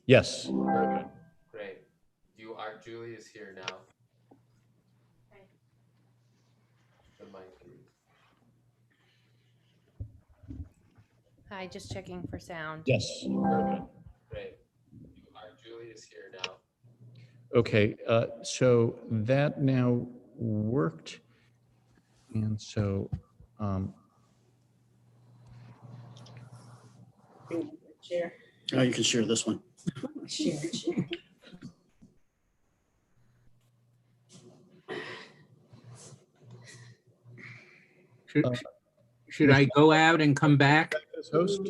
Yes. Very good. Great. Julie is here now. The mic, please. Hi, just checking for sound. Yes. Very good. Great. Julie is here now. Okay, so that now worked. And so, Share. Oh, you can share this one. Share. Should I go out and come back? as host?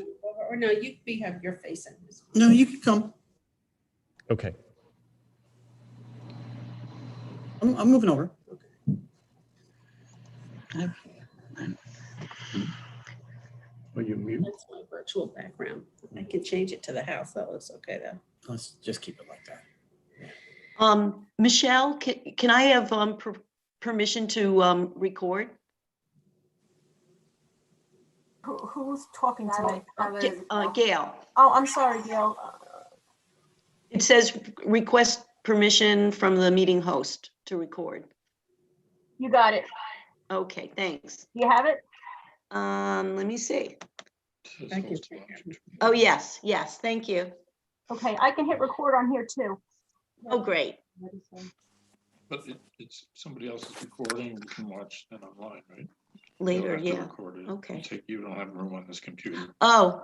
Or no, you have your face in this. No, you can come. Okay. I'm moving over. Are you mute? That's my virtual background. I can change it to the house. That looks okay though. Let's just keep it like that. Michelle, can I have permission to record? Who's talking tonight? Gail. Oh, I'm sorry, Gail. It says request permission from the meeting host to record. You got it. Okay, thanks. You have it? Let me see. Thank you. Oh, yes, thank you. Okay, I can hit record on here too. Oh, great. But it's somebody else's recording. You can watch that online, right? Later, You don't have to yeah. record it. Okay. You don't have room on this computer. Oh,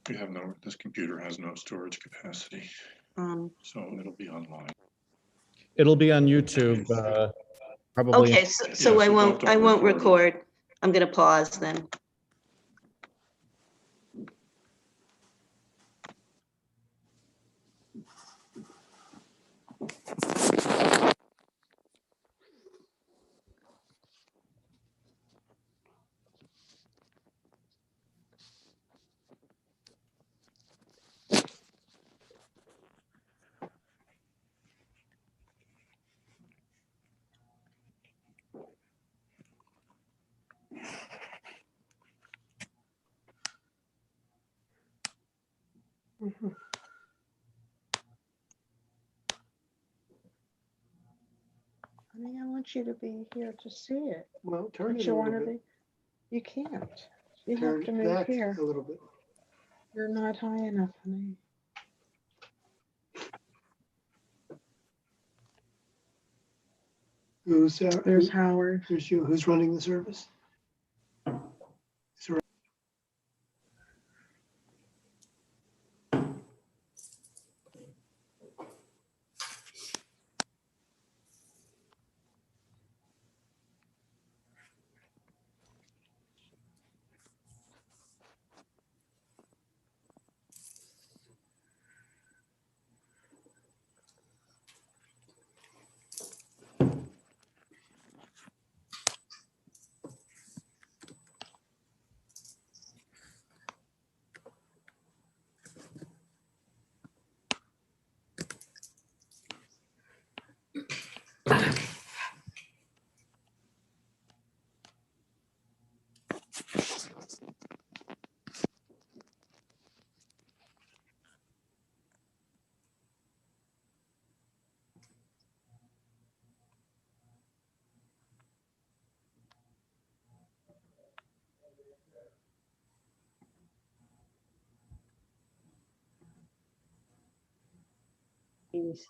We have no. This computer has no storage capacity, so it'll be online. It'll be on YouTube, probably. okay, so I won't record. I'm gonna pause then. I mean, I want you to be here to see it. Well, turn Don't it you a want little to bit. be? You can't. You Turn have to move back here. a little bit. You're not high enough, honey. There's Howard. There's you. Who's running the service?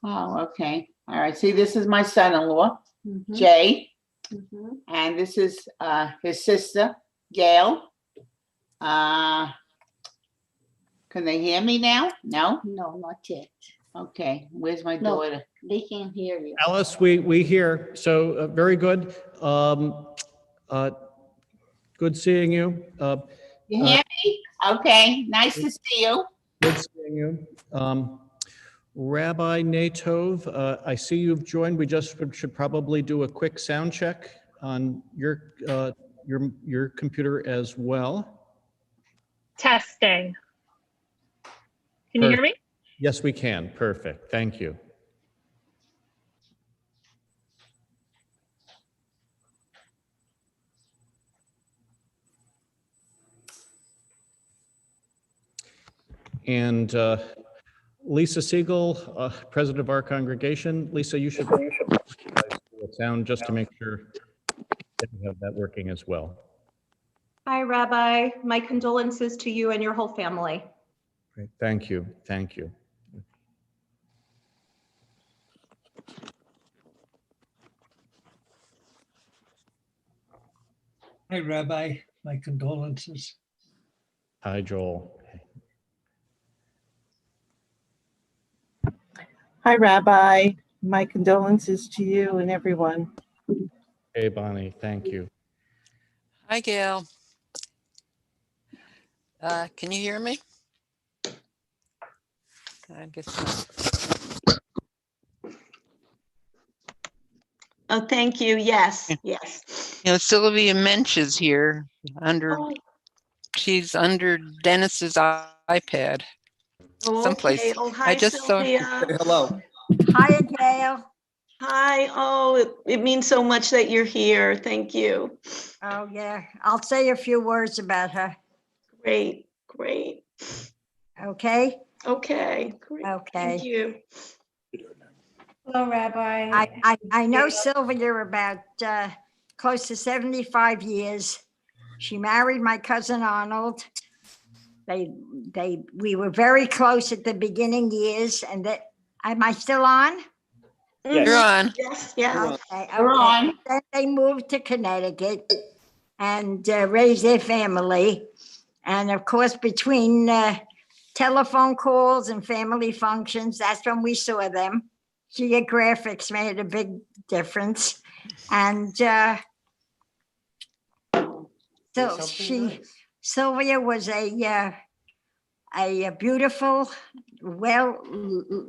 Oh, okay. All right. See, this is my son-in-law, Mm-hmm. Jay, Mm-hmm. and this is his sister, Gail. Can they hear me now? No? No, not yet. Okay. Where's my No. daughter? They can't hear you. Alice, we hear. So very good. Good seeing you. You hear me? Okay. Nice to see you. Good seeing you. Rabbi Natov, I see you've joined. We just should probably do a quick sound check on your computer as well. Testing. Can you hear me? Yes, we can. Perfect. Thank you. And Lisa Siegel, president of our congregation. Lisa, you should do a sound just to make sure that you have that working as well. Hi, Rabbi. My condolences to you and your whole family. Great. Thank you. Thank you. Hi, Rabbi. My condolences. Hi, Joel. Hi, Rabbi. My condolences to you and everyone. Hey, Bonnie. Thank you. Hi, Gail. Can you hear me? I guess not. Oh, thank you. Yes, yes. You know, Sylvia Mensch is here under, she's under Dennis's iPad someplace. Okay. Oh, hi, I just saw. Sylvia. Hello. Hi, Gail. Hi. Oh, it means so much that you're here. Thank you. Oh, yeah. I'll say a few words about her. Great, great. Okay? Okay, great. Okay. Thank you. Hello, Rabbi. I know Sylvia about close to 75 years. She married my cousin Arnold. We were very close at the beginning years, and that, am I still on? Yes. You're on. Yes, yes. Okay, You're on. Then they moved to Connecticut and raised their family. And of course, between telephone calls and family functions, that's when we saw them. Geographics made a big difference. And so Sylvia was a beautiful,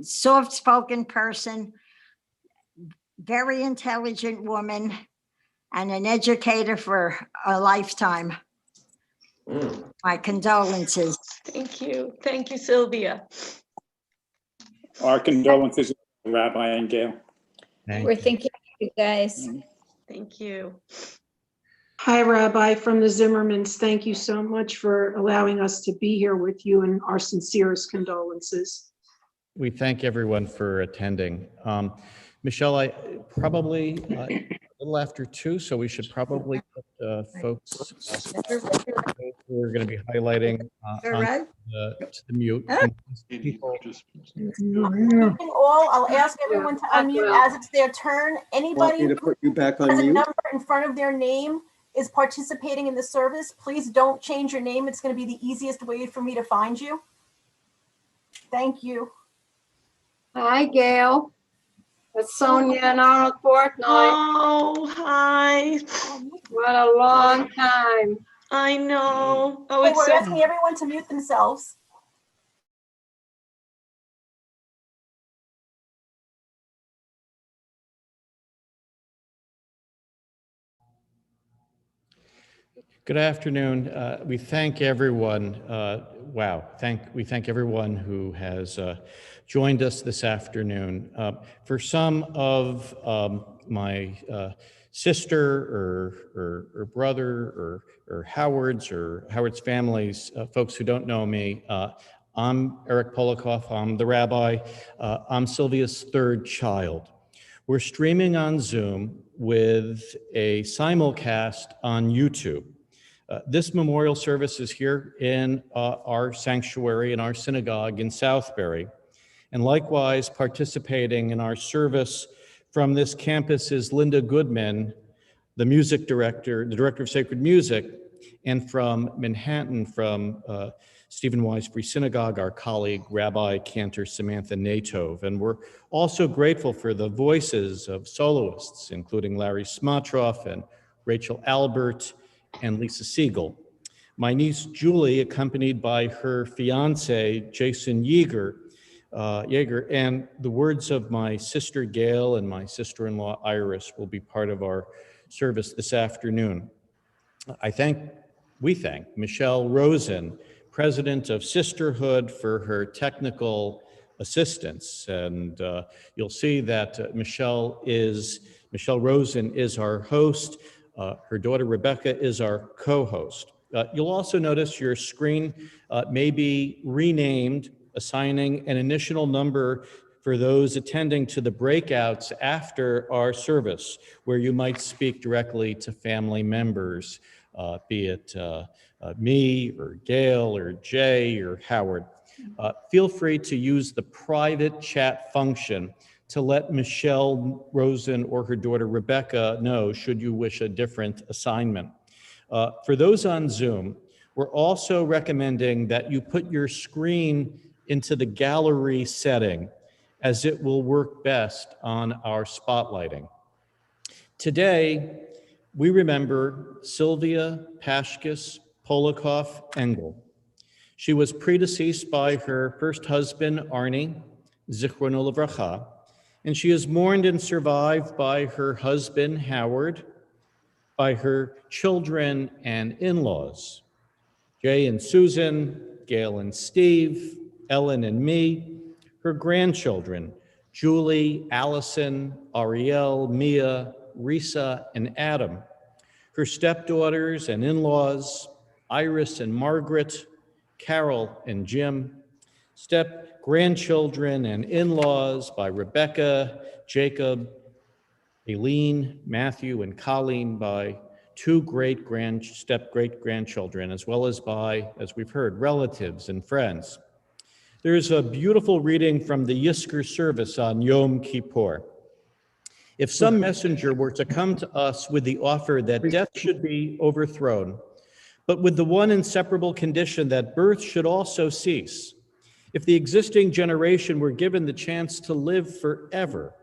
soft-spoken person, very intelligent woman, and an educator for a lifetime. My condolences. Thank you. Thank you, Sylvia. Our condolences, Rabbi and Gail. We're thinking of you guys. Thank you. Hi, Rabbi from the Zimmermans. Thank you so much for allowing us to be here with you, and our sincerest condolences. We thank everyone for attending. Michelle, I probably a little after 2, so we should probably put folks who are going to be highlighting on to the mute. I'll ask everyone to unmute as it's their turn. Anybody Want me to put you back on has a mute? number in front of their name is participating in the service. Please don't change your name. It's going to be the easiest way for me to find you. Thank you. Hi, Gail. It's Sonia and Arnold Fortnight. Oh, hi. What a long time. I know. Oh, Hey, it's we're so. asking everyone to mute themselves. Good afternoon. We thank everyone. We thank everyone who has joined us this afternoon. For some of my sister or brother or Howard's families, folks who don't know me, I'm Eric Polokoff. I'm the rabbi. I'm Sylvia's third child. We're streaming on Zoom with a simulcast on YouTube. This memorial service is here in our sanctuary, in our synagogue in Southbury. And likewise, participating in our service from this campus is Linda Goodman, the music director, the director of sacred music, and from Manhattan, from Stephen Wise Free Synagogue, our colleague, Rabbi Cantor Samantha Natov. And we're also grateful for the voices of soloists, including Larry Smatroff and Rachel Albert, and Lisa Siegel. My niece Julie, accompanied by her fiance Jason Yeager, and the words of my sister Gail and my sister-in-law Iris will be part of our service this afternoon. We thank Michelle Rosen, president of Sisterhood, for her technical assistance. And you'll see that Michelle Rosen is our host. Her daughter Rebecca is our co-host. You'll also notice your screen may be renamed, assigning an initial number for those attending to the breakouts after our service, where you might speak directly to family members, be it me or Gail or Jay or Howard. Feel free to use the private chat function to let Michelle Rosen or her daughter Rebecca know should you wish a different assignment. For those on Zoom, we're also recommending that you put your screen into the gallery setting, as it will work best on our spotlighting. Today, we remember Sylvia Pashkis Polokoff Engel. She was predeceased by her first husband, Arnie, Zichrono Livracha, and she is mourned and survived by her husband, Howard, by her children and in-laws, Jay and Susan, Gail and Steve, Ellen and me, her grandchildren, Julie, Allison, Ariel, Mia, Risa, and Adam, her stepdaughters and in-laws, Iris and Margaret, Carol and Jim, step-grandchildren and in-laws by Rebecca, Jacob, Aileen, Matthew, and Colleen, by two step-great-grandchildren, as well as by, as we've heard, relatives and friends. There's a beautiful reading from the Yizkor service on Yom Kippur. If some messenger were to come to us with the offer that death should be overthrown, but with the one inseparable condition that birth should also cease, if the existing generation were given the chance to live forever,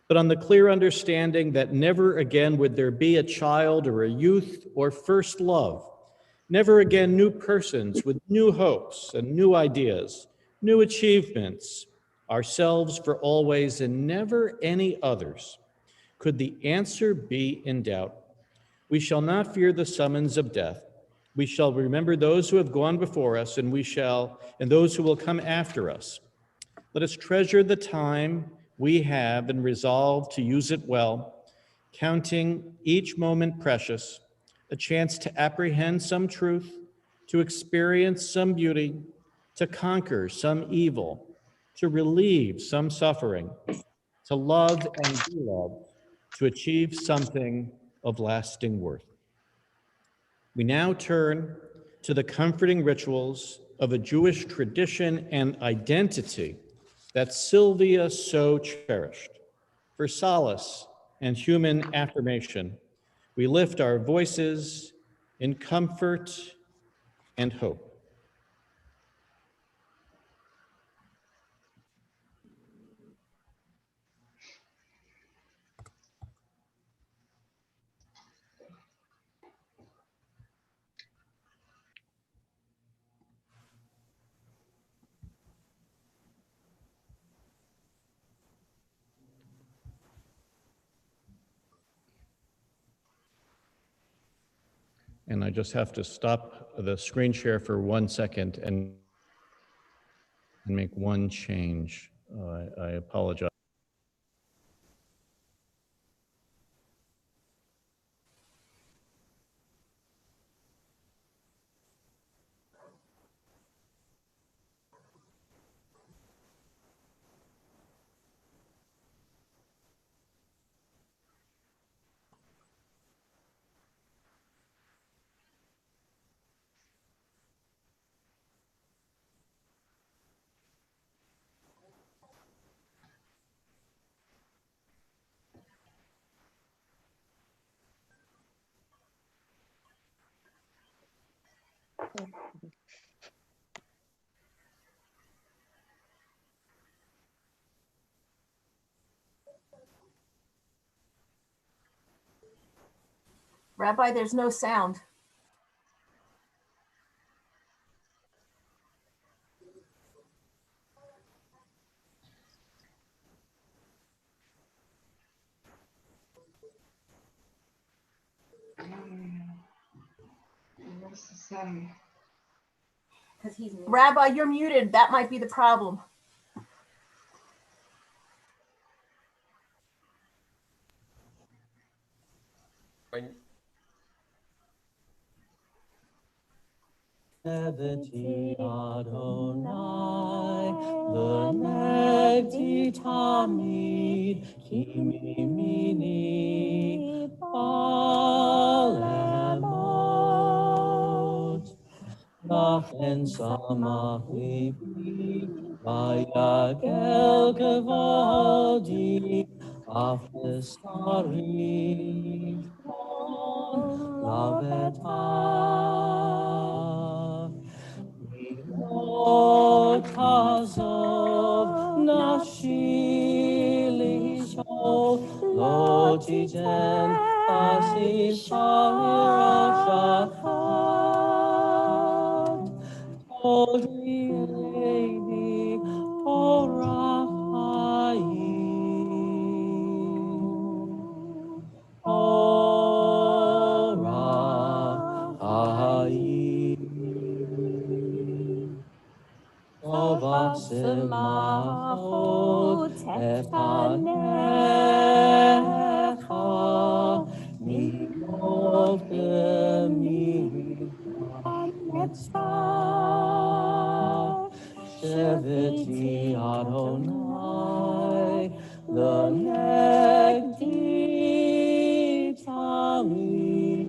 but on the clear understanding that never again would there be a child or a youth or first love, never again new persons with new hopes and new ideas, new achievements, ourselves for always and never any others, could the answer be in doubt? We shall not fear the summons of death. We shall remember those who have gone before us, and those who will come after us. Let us treasure the time we have and resolve to use it well, counting each moment precious, a chance to apprehend some truth, to experience some beauty, to conquer some evil, to relieve some suffering, to love and be loved, to achieve something of lasting worth. We now turn to the comforting rituals of a Jewish tradition and identity that Sylvia so cherished. For solace and human affirmation, we lift our voices in comfort and hope. And I just have to stop the screen share for 1 second and make one change. I apologize. Rabbi, there's no sound. Rabbi, you're muted. That might be the problem. Sheveti Adonai, Lenegdi Tamid, Kimimini Balemot. Lachen samach libi, vayagel gevodi, afesari laveta. Lo tazov nafshi lishol, lo titen asisha irashachat. Odieni orach hayim. Orach hayim. Ovassemachot et panecha mimot gemicha netzach. Sheveti Adonai lenegdi tamid.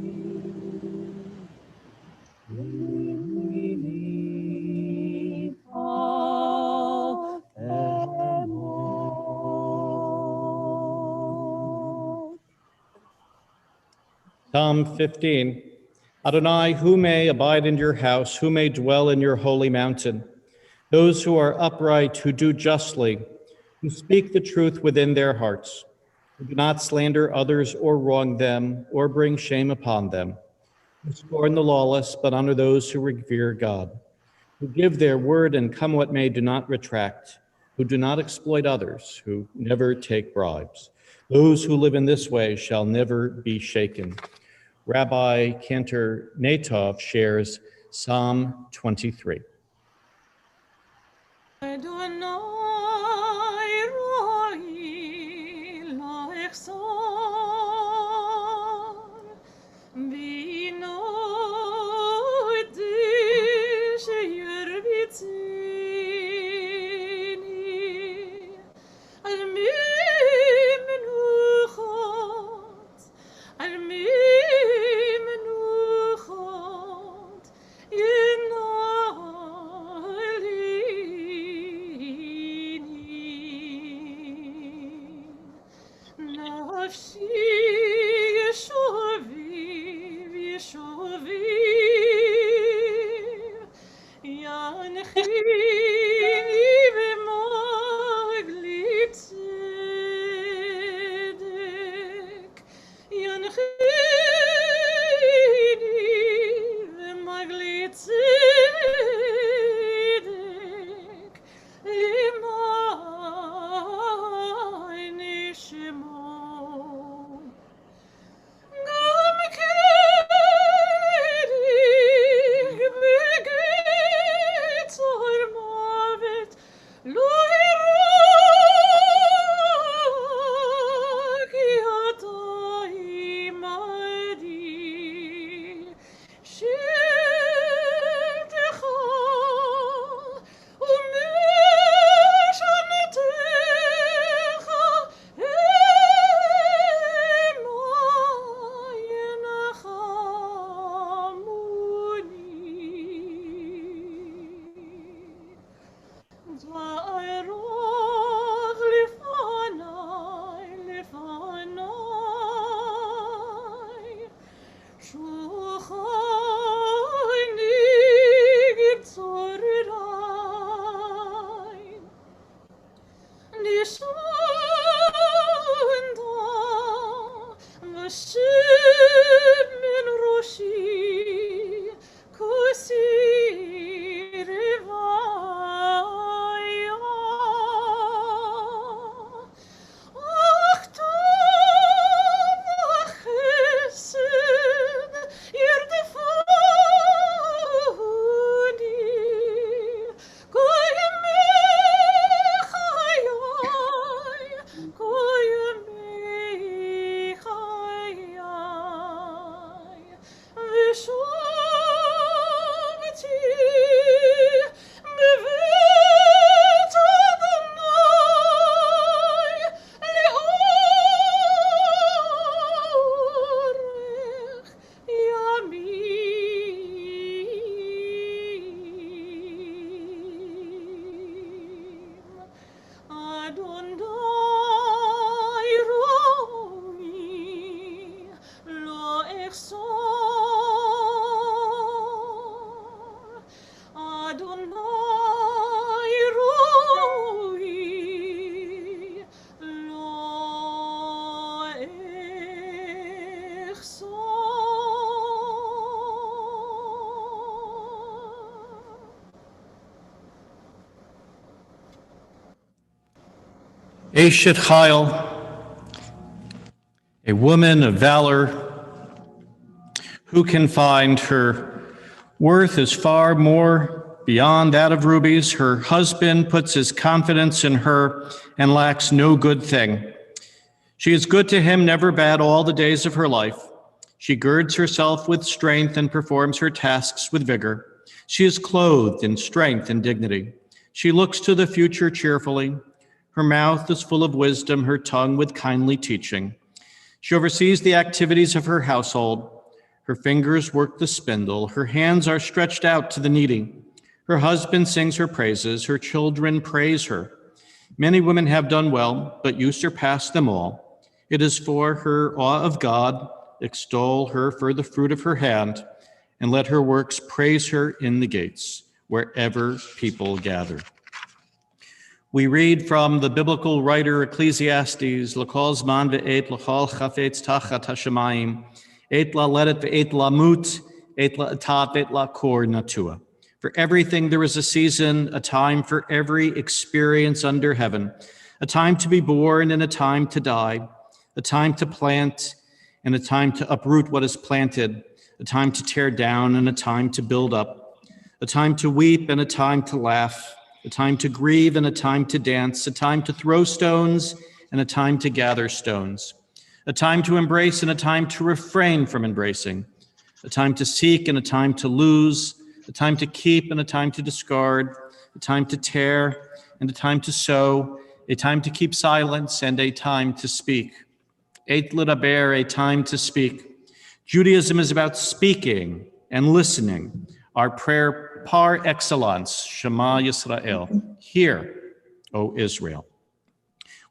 Psalm 15. Adonai, who may abide in your house, who may dwell in your holy mountain? Those who are upright, who do justly, who speak the truth within their hearts, who do not slander others or wrong them or bring shame upon them, who scorn the lawless but honor those who revere God, who give their word and come what may do not retract, who do not exploit others, who never take bribes. Those who live in this way shall never be shaken. Rabbi Cantor Natov shares Psalm 23. Eshet Chayil, a woman of valor, who can find her worth is far more beyond that of rubies. Her husband puts his confidence in her and lacks no good thing. She is good to him, never bad, all the days of her life. She girds herself with strength and performs her tasks with vigor. She is clothed in strength and dignity. She looks to the future cheerfully. Her mouth is full of wisdom, her tongue with kindly teaching. She oversees the activities of her household. Her fingers work the spindle. Her hands are stretched out to the needy. Her husband sings her praises. Her children praise her. Many women have done well, but you surpass them all. It is for her awe of God. Extol her for the fruit of her hand, and let her works praise her in the gates, wherever people gather. We read from the biblical writer Ecclesiastes, L'kol zman ve'et l'chol chafetz tachat hashamayim, et la'ledet ve'et la'mut, et la'atav ve'et la'kor natua. For everything there is a season, a time for every experience under heaven, a time to be born and a time to die, a time to plant and a time to uproot what is planted, a time to tear down and a time to build up, a time to weep and a time to laugh, a time to grieve and a time to dance, a time to throw stones and a time to gather stones, a time to embrace and a time to refrain from embracing, a time to seek and a time to lose, a time to keep and a time to discard, a time to tear and a time to sow, a time to keep silence and a time to speak. Eit l'daber, a time to speak. Judaism is about speaking and listening. Our prayer par excellence, Shema Yisrael. Hear, O Israel.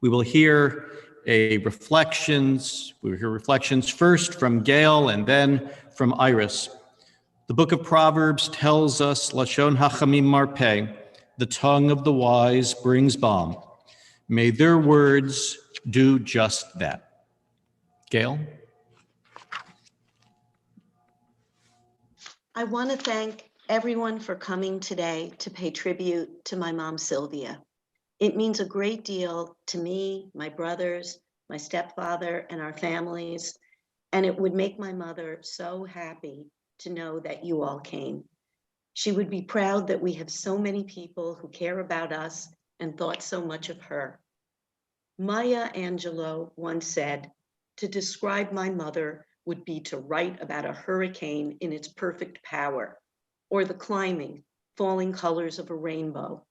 We will hear reflections first from Gail and then from Iris. The book of Proverbs tells us, Lashon Hachamim Marpeh, the tongue of the wise brings balm. May their words do just that. Gail? I want to thank everyone for coming today to pay tribute to my mom, Sylvia. It means a great deal to me, my brothers, my stepfather, and our families, and it would make my mother so happy to know that you all came. She would be proud that we have so many people who care about us and thought so much of her. Maya Angelou once said, "To describe my mother would be to write about a hurricane in its perfect power, or the climbing, falling colors of a rainbow.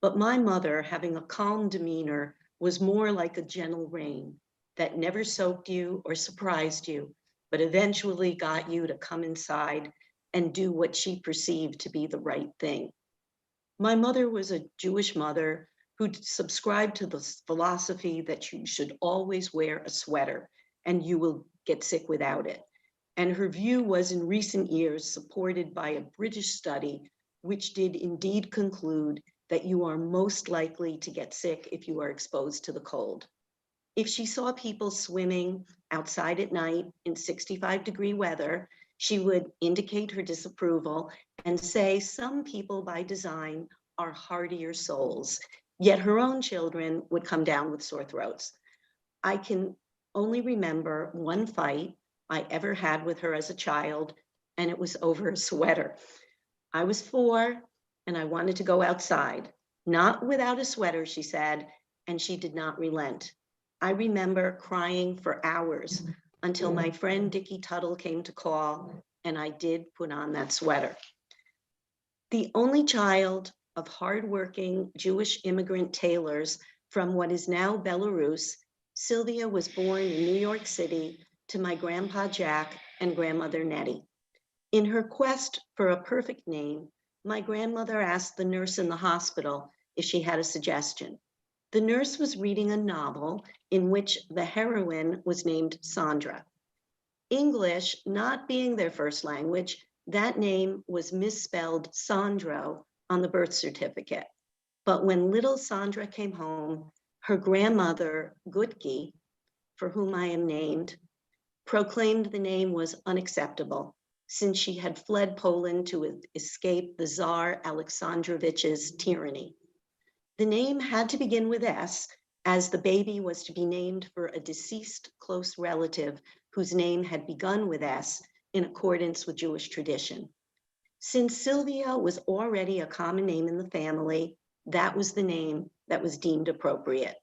But my mother, having a calm demeanor, was more like a gentle rain that never soaked you or surprised you, but eventually got you to come inside and do what she perceived to be the right thing." My mother was a Jewish mother who subscribed to the philosophy that you should always wear a sweater and you will get sick without it. And her view was in recent years supported by a British study, which did indeed conclude that you are most likely to get sick if you are exposed to the cold. If she saw people swimming outside at night in 65-degree weather, she would indicate her disapproval and say some people by design are hardier souls, yet her own children would come down with sore throats. I can only remember one fight I ever had with her as a child, and it was over a sweater. I was 4 and I wanted to go outside, not without a sweater, she said, and she did not relent. I remember crying for hours until my friend Dickie Tuttle came to call, and I did put on that sweater. The only child of hardworking Jewish immigrant tailors from what is now Belarus, Sylvia was born in New York City to my grandpa Jack and grandmother Nettie. In her quest for a perfect name, my grandmother asked the nurse in the hospital if she had a suggestion. The nurse was reading a novel in which the heroine was named Sandra. English not being their first language, that name was misspelled Sandro on the birth certificate. But when little Sandra came home, her grandmother, Gutki, for whom I am named, proclaimed the name was unacceptable since she had fled Poland to escape the Tsar Alexandrovich's tyranny. The name had to begin with S as the baby was to be named for a deceased close relative whose name had begun with S in accordance with Jewish tradition. Since Sylvia was already a common name in the family, that was the name that was deemed appropriate.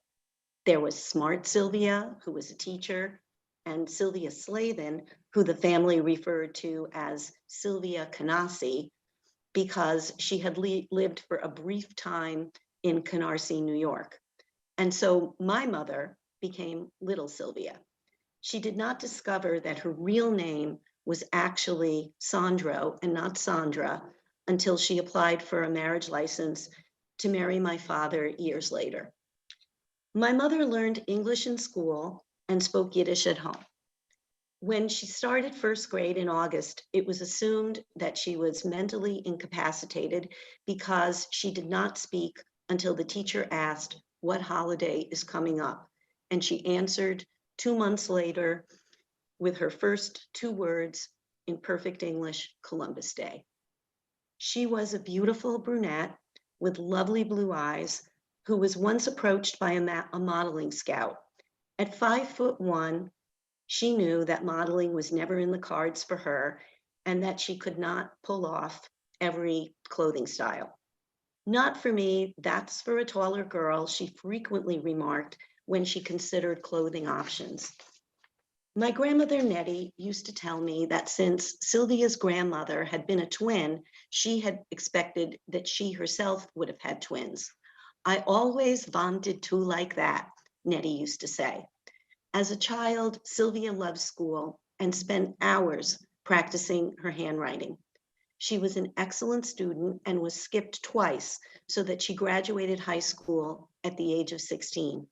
There was Smart Sylvia, who was a teacher, and Sylvia Slavin, who the family referred to as Sylvia Canarsie, because she had lived for a brief time in Canarsie, New York. And so my mother became Little Sylvia. She did not discover that her real name was actually Sandro and not Sandra until she applied for a marriage license to marry my father years later. My mother learned English in school and spoke Yiddish at home. When she started first grade in August, it was assumed that she was mentally incapacitated because she did not speak until the teacher asked what holiday is coming up. And she answered 2 months later with her first 2 words in perfect English, Columbus Day. She was a beautiful brunette with lovely blue eyes who was once approached by a modeling scout. At 5'1", she knew that modeling was never in the cards for her and that she could not pull off every clothing style. Not for me, that's for a taller girl, she frequently remarked when she considered clothing options. My grandmother Nettie used to tell me that since Sylvia's grandmother had been a twin, she had expected that she herself would have had twins. I always wanted two like that, Nettie used to say. As a child, Sylvia loved school and spent hours practicing her handwriting. She was an excellent student and was skipped twice so that she graduated high school at the age of 16.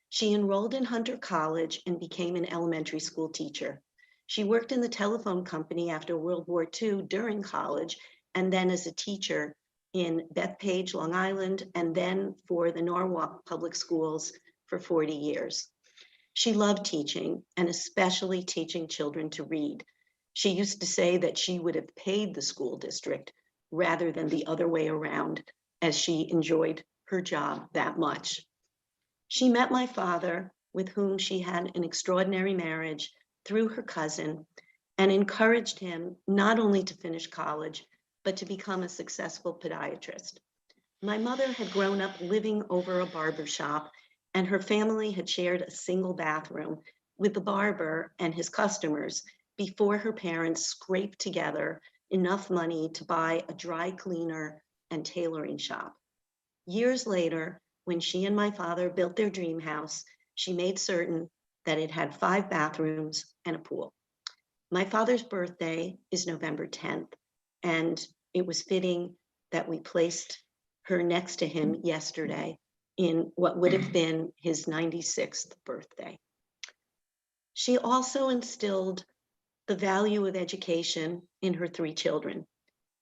She enrolled in Hunter College and became an elementary school teacher. She worked in the telephone company after World War II during college, and then as a teacher in Bethpage, Long Island, and then for the Norwalk Public Schools for 40 years. She loved teaching, and especially teaching children to read. She used to say that she would have paid the school district rather than the other way around, as she enjoyed her job that much. She met my father, with whom she had an extraordinary marriage, through her cousin, and encouraged him not only to finish college, but to become a successful podiatrist. My mother had grown up living over a barber shop, and her family had shared a single bathroom with the barber and his customers before her parents scraped together enough money to buy a dry cleaner and tailoring shop. Years later, when she and my father built their dream house, she made certain that it had 5 bathrooms and a pool. My father's birthday is November 10th, and it was fitting that we placed her next to him yesterday in what would have been his 96th birthday. She also instilled the value of education in her 3 children.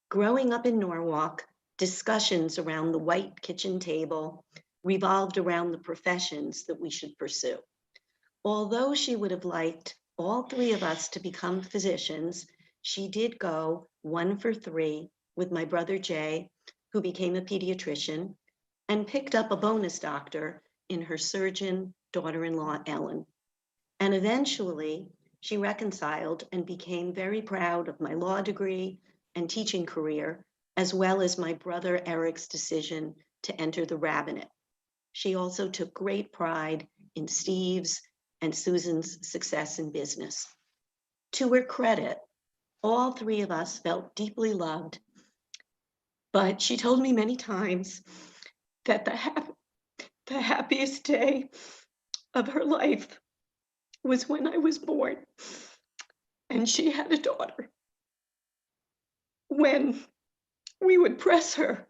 Growing up in Norwalk, discussions around the white kitchen table revolved around the professions that we should pursue. Although she would have liked all 3 of us to become physicians, she did go 1 for 3 with my brother Jay, who became a pediatrician, and picked up a bonus doctor in her surgeon daughter-in-law, Ellen. And eventually, she reconciled and became very proud of my law degree and teaching career, as well as my brother Eric's decision to enter the rabbinate. She also took great pride in Steve's and Susan's success in business. To her credit, all 3 of us felt deeply loved, but she told me many times that the happiest day of her life was when I was born and she had a daughter. When we would press her,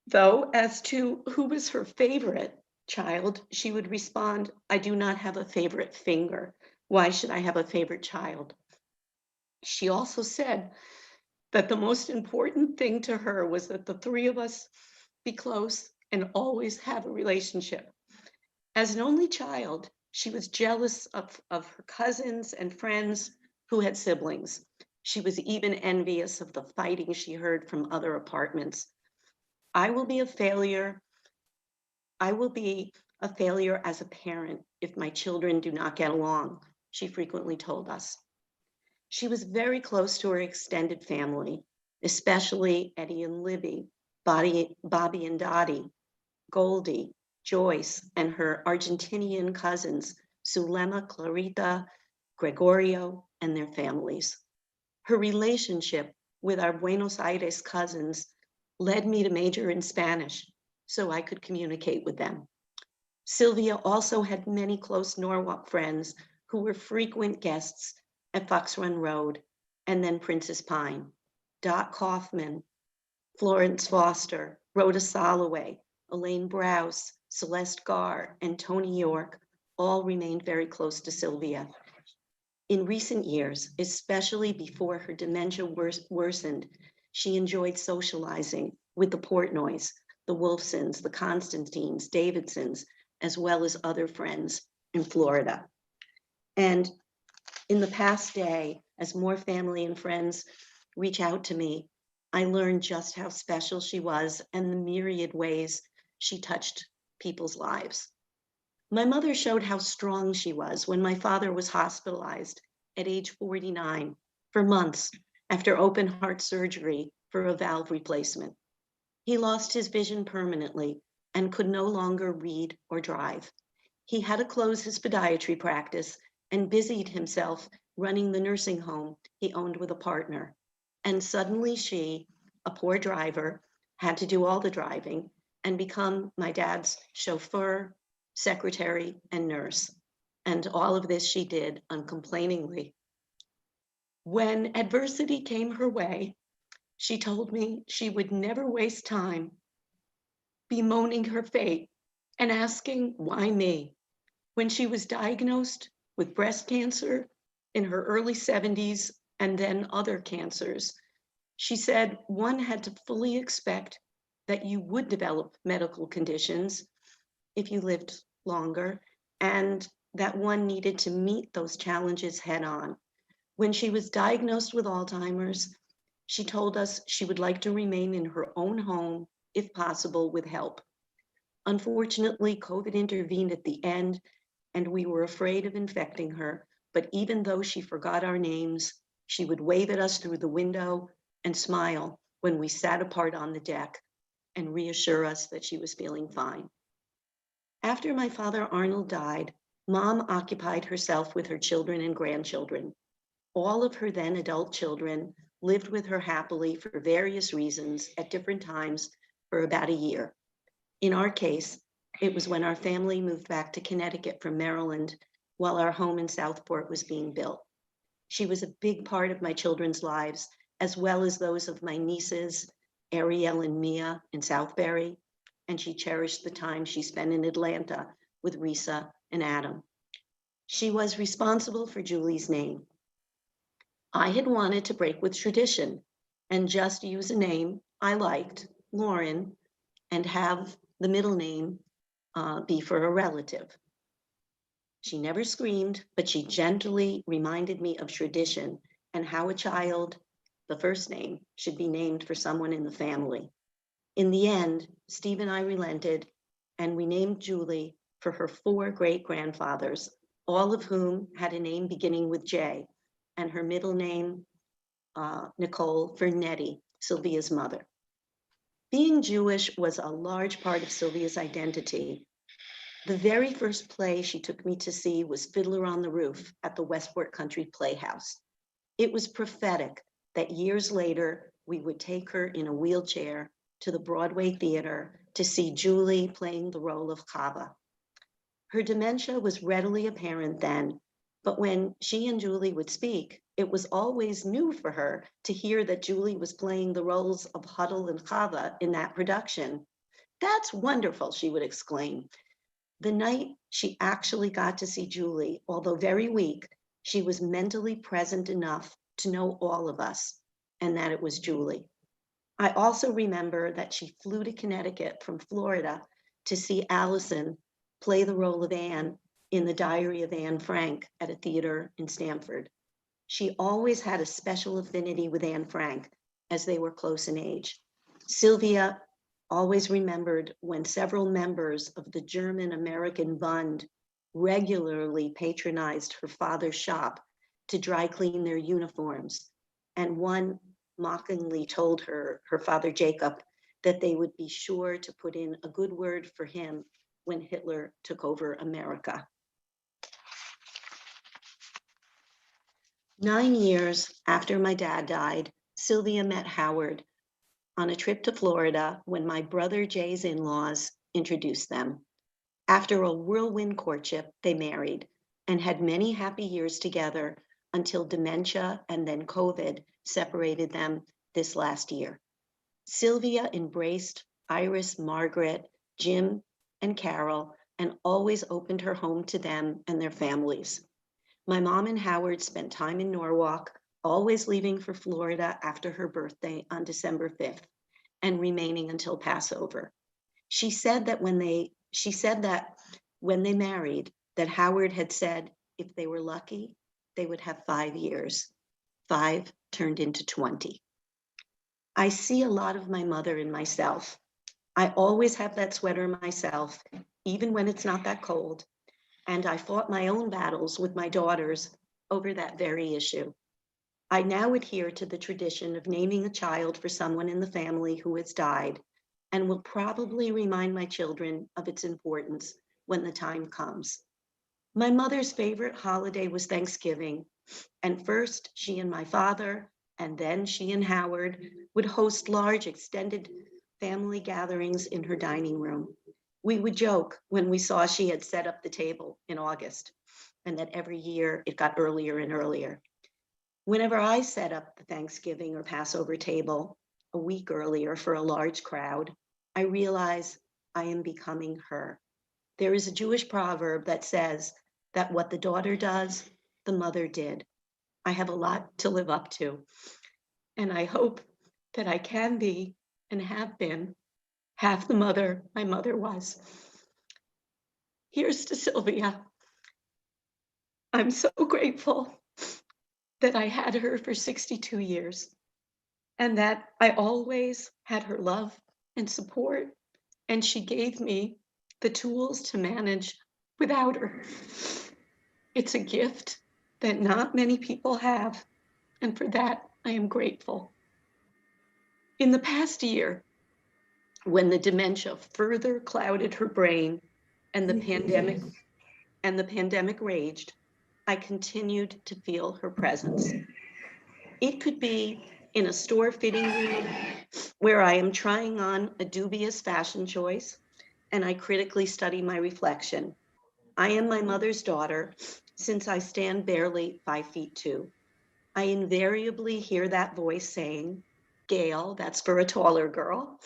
though, as to who was her favorite child, she would respond, "I do not have a favorite finger. Why should I have a favorite child?" She also said that the most important thing to her was that the 3 of us be close and always have a relationship. As an only child, she was jealous of her cousins and friends who had siblings. She was even envious of the fighting she heard from other apartments. I will be a failure. I will be a failure as a parent if my children do not get along, she frequently told us. She was very close to her extended family, especially Eddie and Libby, Bobby and Dottie, Goldie, Joyce, and her Argentinian cousins, Zulema, Clarita, Gregorio, and their families. Her relationship with our Buenos Aires cousins led me to major in Spanish so I could communicate with them. Sylvia also had many close Norwalk friends who were frequent guests at Fox Run Road and then Princess Pine. Dot Kaufman, Florence Foster, Rhoda Soloway, Elaine Browse, Celeste Garr, and Tony York all remained very close to Sylvia. In recent years, especially before her dementia worsened, she enjoyed socializing with the Portnoys, the Wolfsons, the Constantines, Davidsons, as well as other friends in Florida. And in the past day, as more family and friends reach out to me, I learned just how special she was and the myriad ways she touched people's lives. My mother showed how strong she was when my father was hospitalized at age 49 for months after open heart surgery for a valve replacement. He lost his vision permanently and could no longer read or drive. He had to close his podiatry practice and busied himself running the nursing home he owned with a partner. And suddenly she, a poor driver, had to do all the driving and become my dad's chauffeur, secretary, and nurse. And all of this she did uncomplainingly. When adversity came her way, she told me she would never waste time bemoaning her fate and asking, why me? When she was diagnosed with breast cancer in her early 70s and then other cancers, she said one had to fully expect that you would develop medical conditions if you lived longer, and that one needed to meet those challenges head on. When she was diagnosed with Alzheimer's, she told us she would like to remain in her own home, if possible, with help. Unfortunately, COVID intervened at the end, and we were afraid of infecting her, but even though she forgot our names, she would wave at us through the window and smile when we sat apart on the deck and reassure us that she was feeling fine. After my father Arnold died, Mom occupied herself with her children and grandchildren. All of her then adult children lived with her happily for various reasons at different times for about a year. In our case, it was when our family moved back to Connecticut from Maryland while our home in Southport was being built. She was a big part of my children's lives, as well as those of my nieces, Ariel and Mia in Southbury, and she cherished the time she spent in Atlanta with Risa and Adam. She was responsible for Julie's name. I had wanted to break with tradition and just use a name I liked, Lauren, and have the middle name be for a relative. She never screamed, but she gently reminded me of tradition and how a child, the first name, should be named for someone in the family. In the end, Steve and I relented, and we named Julie for her 4 great-grandfathers, all of whom had a name beginning with J, and her middle name, Nicole, for Nettie, Sylvia's mother. Being Jewish was a large part of Sylvia's identity. The very first play she took me to see was Fiddler on the Roof at the Westport Country Playhouse. It was prophetic that years later, we would take her in a wheelchair to the Broadway Theater to see Julie playing the role of Chava. Her dementia was readily apparent then, but when she and Julie would speak, it was always new for her to hear that Julie was playing the roles of Huddle and Chava in that production. "That's wonderful," she would exclaim. The night she actually got to see Julie, although very weak, she was mentally present enough to know all of us and that it was Julie. I also remember that she flew to Connecticut from Florida to see Allison play the role of Anne in The Diary of Anne Frank at a theater in Stamford. She always had a special affinity with Anne Frank, as they were close in age. Sylvia always remembered when several members of the German-American Bund regularly patronized her father's shop to dry clean their uniforms. And one mockingly told her father Jacob that they would be sure to put in a good word for him when Hitler took over America. 9 years after my dad died, Sylvia met Howard on a trip to Florida when my brother Jay's in-laws introduced them. After a whirlwind courtship, they married and had many happy years together until dementia and then COVID separated them this last year. Sylvia embraced Iris, Margaret, Jim, and Carol, and always opened her home to them and their families. My mom and Howard spent time in Norwalk, always leaving for Florida after her birthday on December 5th and remaining until Passover. She said that when they married, that Howard had said if they were lucky, they would have 5 years. 5 turned into 20. I see a lot of my mother in myself. I always have that sweater myself, even when it's not that cold. And I fought my own battles with my daughters over that very issue. I now adhere to the tradition of naming a child for someone in the family who has died, and will probably remind my children of its importance when the time comes. My mother's favorite holiday was Thanksgiving, and first she and my father, and then she and Howard would host large extended family gatherings in her dining room. We would joke when we saw she had set up the table in August, and that every year it got earlier and earlier. Whenever I set up the Thanksgiving or Passover table a week earlier for a large crowd, I realize I am becoming her. There is a Jewish proverb that says that what the daughter does, the mother did. I have a lot to live up to, and I hope that I can be and have been half the mother my mother was. Here's to Sylvia. I'm so grateful that I had her for 62 years and that I always had her love and support, and she gave me the tools to manage without her. It's a gift that not many people have, and for that I am grateful. In the past year, when the dementia further clouded her brain and the pandemic raged, I continued to feel her presence. It could be in a store fitting room where I am trying on a dubious fashion choice and I critically study my reflection. I am my mother's daughter since I stand barely 5'2". I invariably hear that voice saying, "Gail, that's for a taller girl."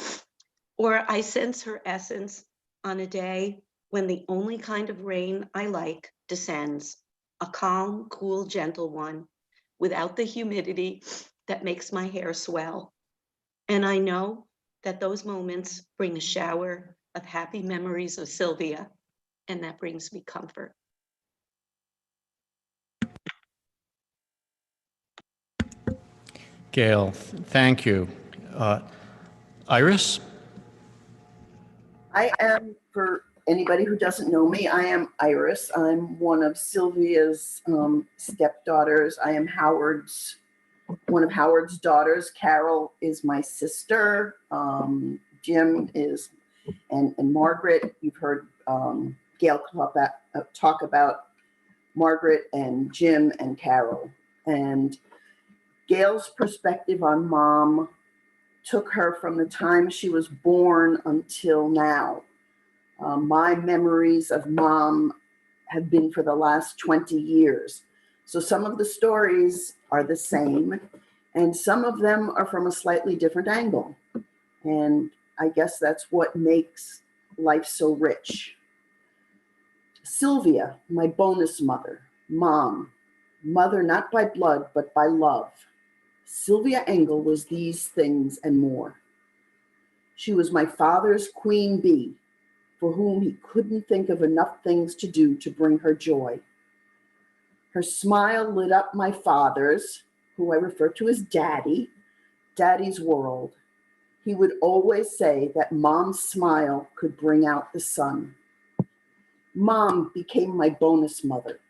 Or I sense her essence on a day when the only kind of rain I like descends, a calm, cool, gentle one, without the humidity that makes my hair swell. And I know that those moments bring a shower of happy memories of Sylvia, and that brings me comfort. Gail, thank you. Iris? I am, for anybody who doesn't know me, I am Iris. I'm one of Sylvia's stepdaughters. I am one of Howard's daughters. Carol is my sister. Jim is, and Margaret, you've heard Gail talk about Margaret and Jim and Carol. And Gail's perspective on Mom took her from the time she was born until now. My memories of Mom have been for the last 20 years. So some of the stories are the same, and some of them are from a slightly different angle. And I guess that's what makes life so rich. Sylvia, my bonus mother, Mom, mother not by blood, but by love. Sylvia Engel was these things and more. She was my father's queen bee, for whom he couldn't think of enough things to do to bring her joy. Her smile lit up my father's, who I refer to as Daddy, Daddy's world. he would always say that Mom's smile could bring out the sun. Mom became my bonus mother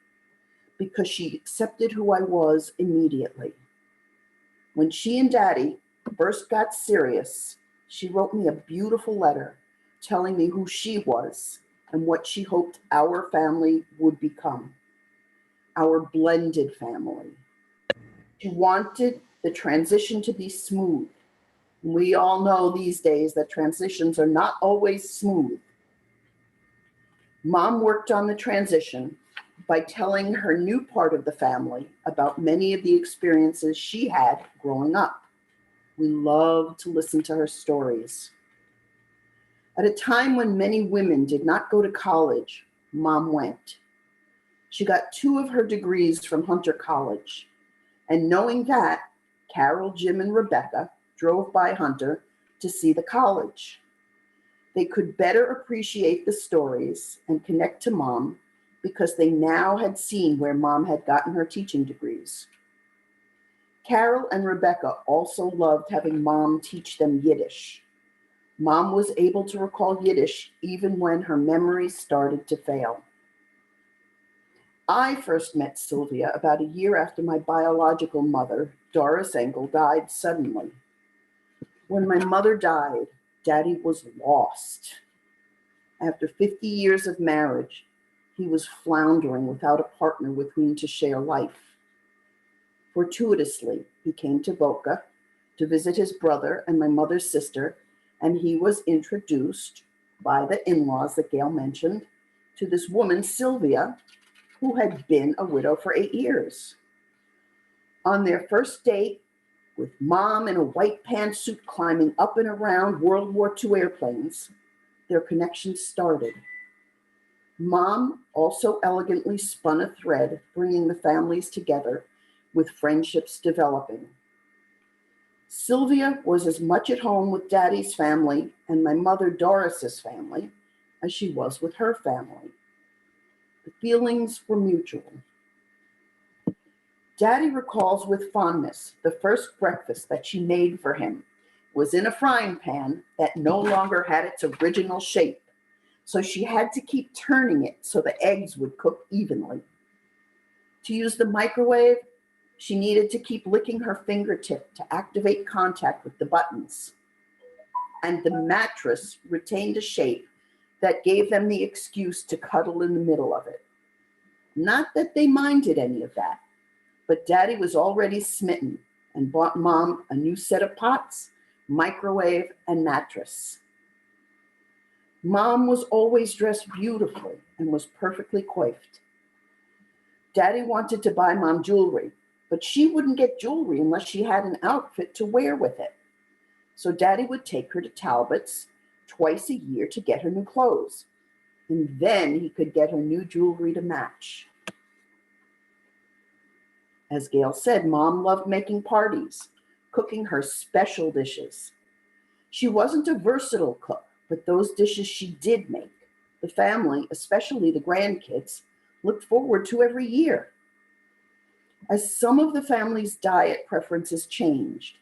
because she accepted who I was immediately. When she and Daddy first got serious, she wrote me a beautiful letter telling me who she was and what she hoped our family would become, our blended family. She wanted the transition to be smooth. We all know these days that transitions are not always smooth. Mom worked on the transition by telling her new part of the family about many of the experiences she had growing up. We love to listen to her stories. At a time when many women did not go to college, Mom went. She got 2 of her degrees from Hunter College. And knowing that, Carol, Jim, and Rebecca drove by Hunter to see the college. They could better appreciate the stories and connect to Mom because they now had seen where Mom had gotten her teaching degrees. Carol and Rebecca also loved having Mom teach them Yiddish. Mom was able to recall Yiddish even when her memory started to fail. I first met Sylvia about a year after my biological mother, Doris Engel, died suddenly. When my mother died, Daddy was lost. After 50 years of marriage, he was floundering without a partner with whom to share life. Fortuitously, he came to Boca to visit his brother and my mother's sister, and he was introduced by the in-laws that Gail mentioned to this woman, Sylvia, who had been a widow for 8 years. On their first date, with Mom in a white pantsuit climbing up and around World War II airplanes, their connection started. Mom also elegantly spun a thread, bringing the families together with friendships developing. Sylvia was as much at home with Daddy's family and my mother Doris's family as she was with her family. The feelings were mutual. Daddy recalls with fondness the first breakfast that she made for him was in a frying pan that no longer had its original shape, so she had to keep turning it so the eggs would cook evenly. To use the microwave, she needed to keep licking her fingertip to activate contact with the buttons. And the mattress retained a shape that gave them the excuse to cuddle in the middle of it. Not that they minded any of that, but Daddy was already smitten and bought Mom a new set of pots, microwave, and mattress. Mom was always dressed beautifully and was perfectly coiffed. Daddy wanted to buy Mom jewelry, but she wouldn't get jewelry unless she had an outfit to wear with it. So Daddy would take her to Talbot's twice a year to get her new clothes. And then he could get her new jewelry to match. As Gail said, Mom loved making parties, cooking her special dishes. She wasn't a versatile cook, but those dishes she did make, the family, especially the grandkids, looked forward to every year. As some of the family's diet preferences changed,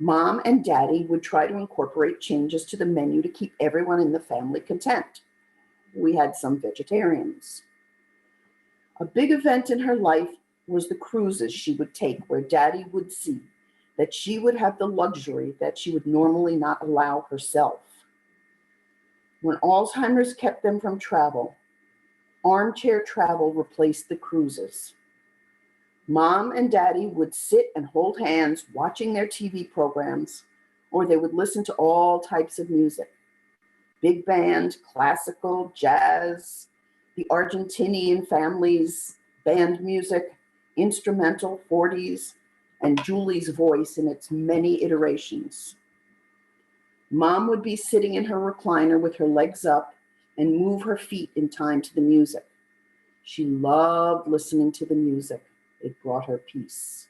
Mom and Daddy would try to incorporate changes to the menu to keep everyone in the family content. We had some vegetarians. A big event in her life was the cruises she would take, where Daddy would see that she would have the luxury that she would normally not allow herself. When Alzheimer's kept them from travel, armchair travel replaced the cruises. Mom and Daddy would sit and hold hands watching their TV programs, or they would listen to all types of music. Big band, classical, jazz, the Argentinian family's band music, instrumental, 40s, and Julie's voice in its many iterations. Mom would be sitting in her recliner with her legs up and move her feet in time to the music. She loved listening to the music. It brought her peace.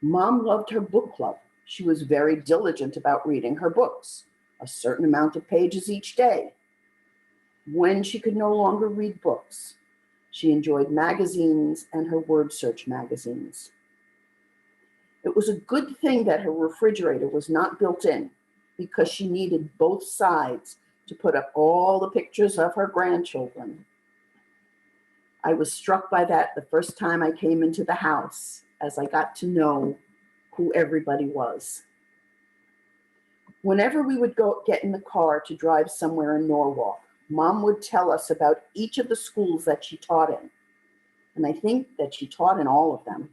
Mom loved her book club. She was very diligent about reading her books, a certain amount of pages each day. When she could no longer read books, she enjoyed magazines and her word search magazines. It was a good thing that her refrigerator was not built in because she needed both sides to put up all the pictures of her grandchildren. I was struck by that the first time I came into the house as I got to know who everybody was. Whenever we would go get in the car to drive somewhere in Norwalk, Mom would tell us about each of the schools that she taught in. And I think that she taught in all of them.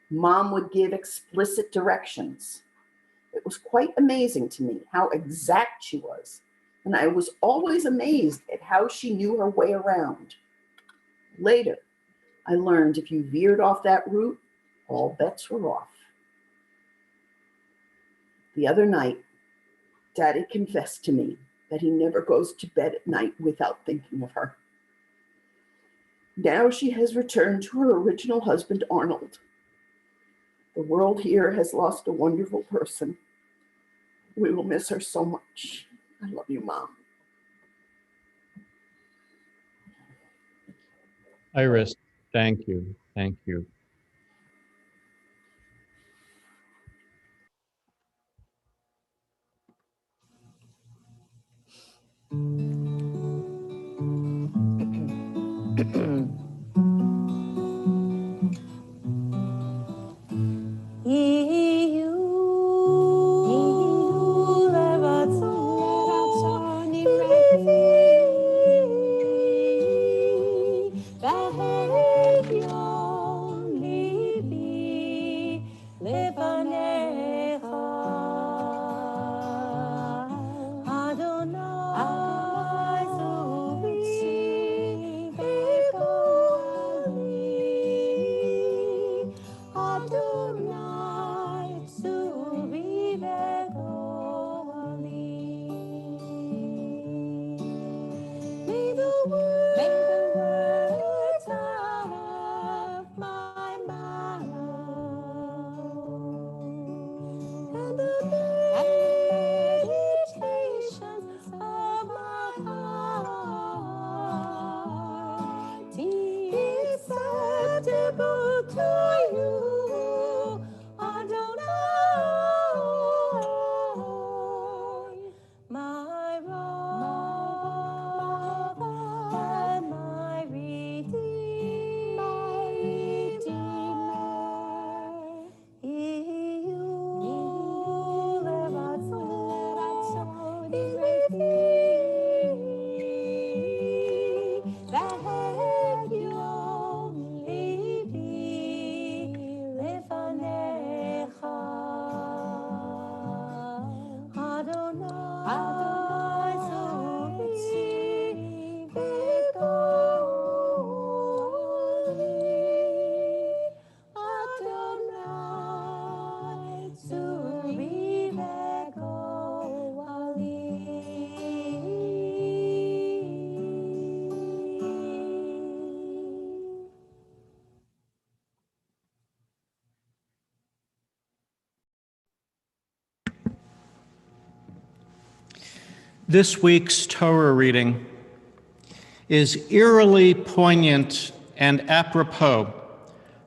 Mom would give explicit directions. It was quite amazing to me how exact she was. And I was always amazed at how she knew her way around. Later, I learned if you veered off that route, all bets were off. The other night, Daddy confessed to me that he never goes to bed at night without thinking of her. Now she has returned to her original husband, Arnold. The world here has lost a wonderful person. We will miss her so much. I love you, Mom. Iris, thank you. Thank you. This week's Torah reading is eerily poignant and apropos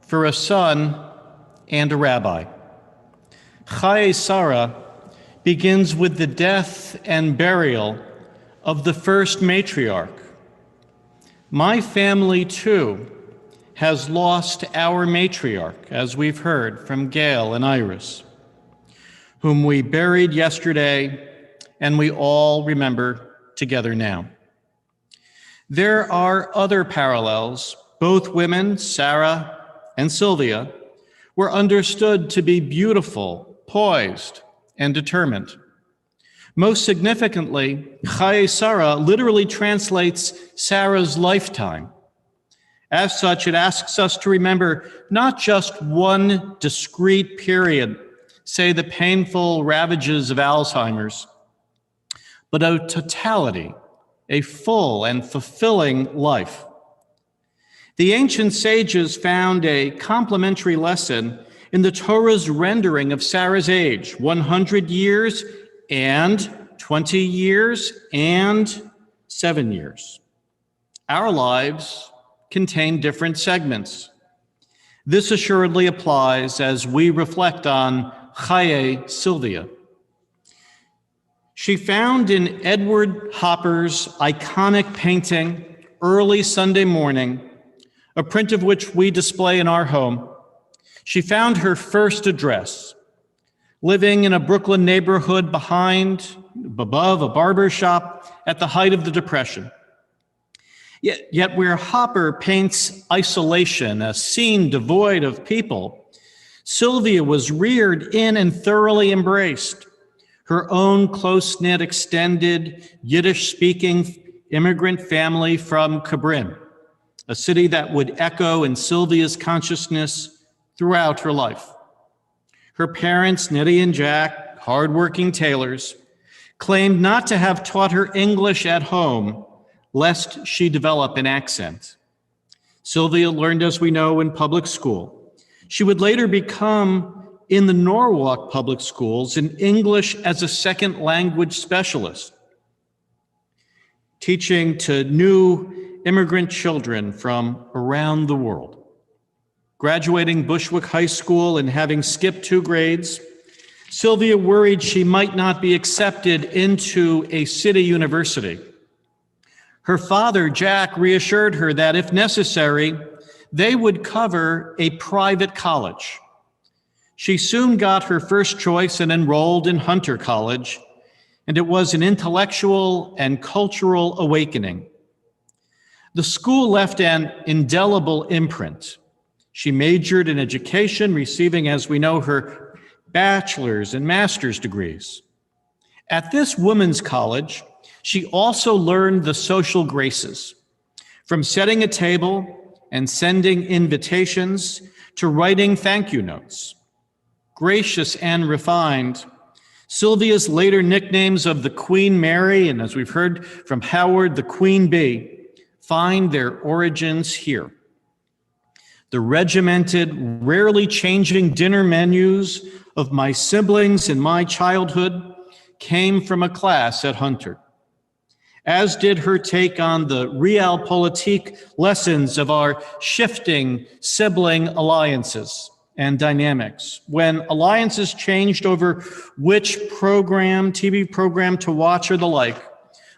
for a son and a rabbi. Chayei Sarah begins with the death and burial of the first matriarch. My family, too, has lost our matriarch, as we've heard from Gail and Iris, whom we buried yesterday and we all remember together now. There are other parallels. Both women, Sarah and Sylvia, were understood to be beautiful, poised, and determined. Most significantly, Chayei Sarah literally translates Sarah's lifetime. As such, it asks us to remember not just one discrete period, say the painful ravages of Alzheimer's, but a totality, a full and fulfilling life. The ancient sages found a complementary lesson in the Torah's rendering of Sarah's age, 100 years and 20 years and 7 years. Our lives contain different segments. This assuredly applies as we reflect on Chaye Sylvia. She found in Edward Hopper's iconic painting, Early Sunday Morning, a print of which we display in our home, she found her first address, living in a Brooklyn neighborhood above a barber shop at the height of the Depression. Yet where Hopper paints isolation, a scene devoid of people, Sylvia was reared in and thoroughly embraced. Her own close-knit, extended, Yiddish-speaking immigrant family from Kabrim, a city that would echo in Sylvia's consciousness throughout her life. Her parents, Nettie and Jack, hardworking tailors, claimed not to have taught her English at home, lest she develop an accent. Sylvia learned, as we know, in public school. She would later become, in the Norwalk public schools, an English as a second language specialist, teaching to new immigrant children from around the world. Graduating Bushwick High School and having skipped 2 grades, Sylvia worried she might not be accepted into a city university. Her father, Jack, reassured her that if necessary, they would cover a private college. She soon got her first choice and enrolled in Hunter College, and it was an intellectual and cultural awakening. The school left an indelible imprint. She majored in education, receiving, as we know, her bachelor's and master's degrees. At this women's college, she also learned the social graces, from setting a table and sending invitations to writing thank you notes. Gracious and refined, Sylvia's later nicknames of the Queen Mary, and as we've heard from Howard, the Queen Bee, find their origins here. The regimented, rarely changing dinner menus of my siblings in my childhood came from a class at Hunter, as did her take on the realpolitik lessons of our shifting sibling alliances and dynamics. When alliances changed over which TV program to watch or the like,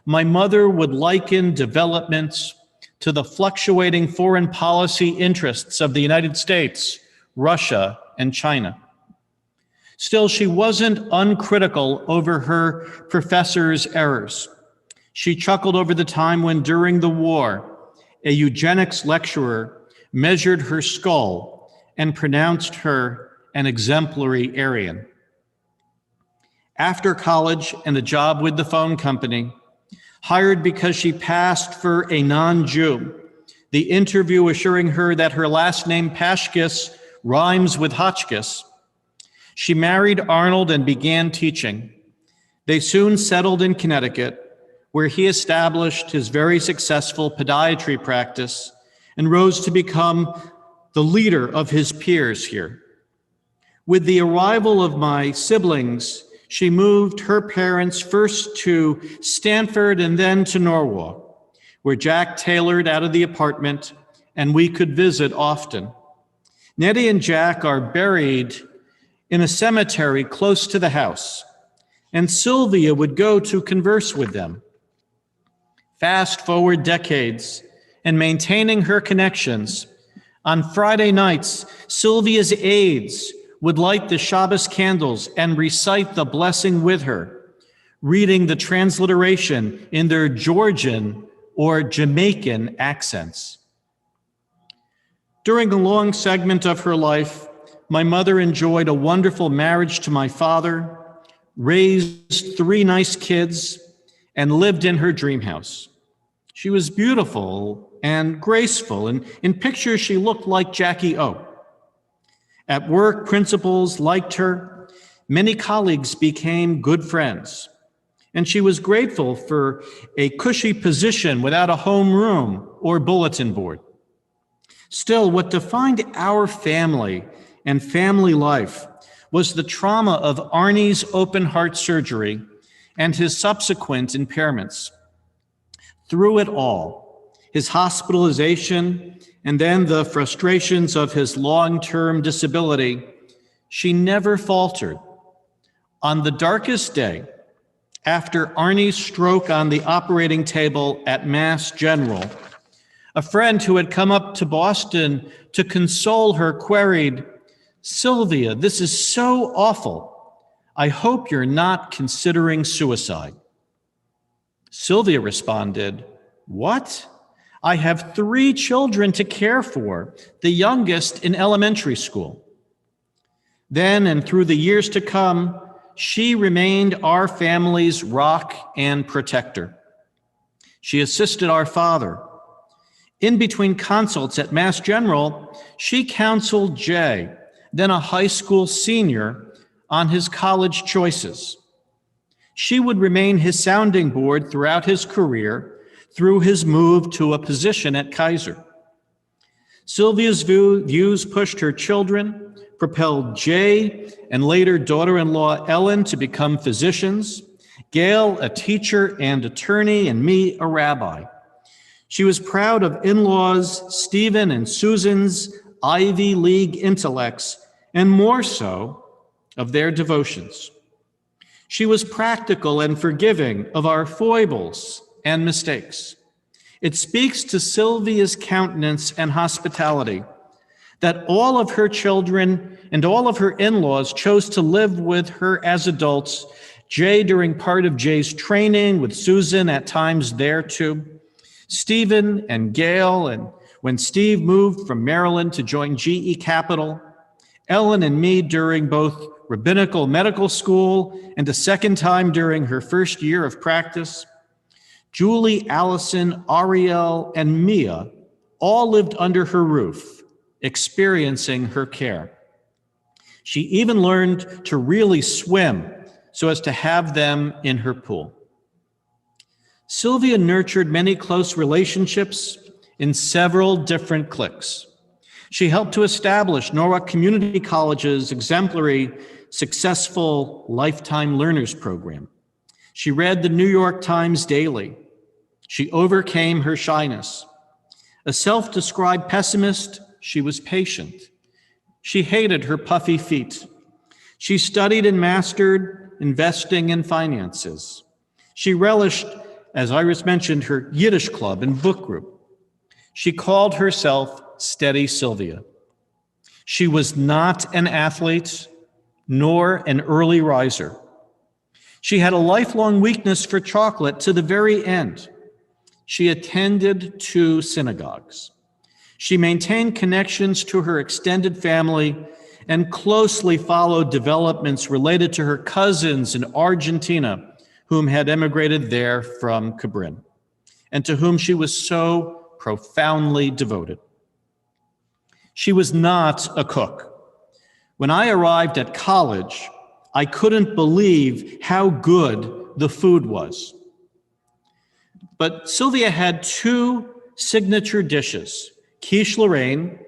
my mother would liken developments to the fluctuating foreign policy interests of the United States, Russia, and China. Still, she wasn't uncritical over her professor's errors. She chuckled over the time when, during the war, a eugenics lecturer measured her skull and pronounced her an exemplary Aryan. After college and a job with the phone company, hired because she passed for a non-Jew, the interview assuring her that her last name Pashkis rhymes with Hotchkiss, she married Arnold and began teaching. They soon settled in Connecticut, where he established his very successful podiatry practice and rose to become the leader of his peers here. With the arrival of my siblings, she moved her parents first to Stanford and then to Norwalk, where Jack tailored out of the apartment and we could visit often. Nettie and Jack are buried in a cemetery close to the house, and Sylvia would go to converse with them. Fast forward decades and maintaining her connections, on Friday nights, Sylvia's aides would light the Shabbos candles and recite the blessing with her, reading the transliteration in their Georgian or Jamaican accents. During a long segment of her life, my mother enjoyed a wonderful marriage to my father, raised 3 nice kids, and lived in her dream house. She was beautiful and graceful, and in pictures she looked like Jackie O. At work, principals liked her. Many colleagues became good friends, and she was grateful for a cushy position without a home room or bulletin board. Still, what defined our family and family life was the trauma of Arnie's open heart surgery and his subsequent impairments. Through it all, his hospitalization, and then the frustrations of his long-term disability, she never faltered. On the darkest day, after Arnie's stroke on the operating table at Mass General, a friend who had come up to Boston to console her queried, "Sylvia, this is so awful. I hope you're not considering suicide." Sylvia responded, "What? I have 3 children to care for, the youngest in elementary school." Then and through the years to come, she remained our family's rock and protector. She assisted our father. In between consults at Mass General, she counseled Jay, then a high school senior, on his college choices. She would remain his sounding board throughout his career, through his move to a position at Kaiser. Sylvia's views pushed her children, propelled Jay and later daughter-in-law Ellen to become physicians, Gail a teacher and attorney, and me a rabbi. She was proud of in-laws Stephen and Susan's Ivy League intellects, and more so of their devotions. She was practical and forgiving of our foibles and mistakes. It speaks to Sylvia's countenance and hospitality that all of her children and all of her in-laws chose to live with her as adults, Jay during part of Jay's training, with Susan at times there too, Stephen and Gail, and when Steve moved from Maryland to join GE Capital, Ellen and me during both rabbinical medical school and a second time during her first year of practice. Julie, Allison, Ariel, and Mia all lived under her roof, experiencing her care. She even learned to really swim so as to have them in her pool. Sylvia nurtured many close relationships in several different cliques. She helped to establish Norwalk Community College's exemplary Successful Lifetime Learners Program. She read the New York Times daily. She overcame her shyness. A self-described pessimist, she was patient. She hated her puffy feet. She studied and mastered investing and finances. She relished, as Iris mentioned, her Yiddish club and book group. She called herself Steady Sylvia. She was not an athlete, nor an early riser. She had a lifelong weakness for chocolate to the very end. She attended 2 synagogues. She maintained connections to her extended family and closely followed developments related to her cousins in Argentina, whom had emigrated there from Cabrin, and to whom she was so profoundly devoted. She was not a cook. When I arrived at college, I couldn't believe how good the food was. But Sylvia had 2 signature dishes. Quiche Lorraine,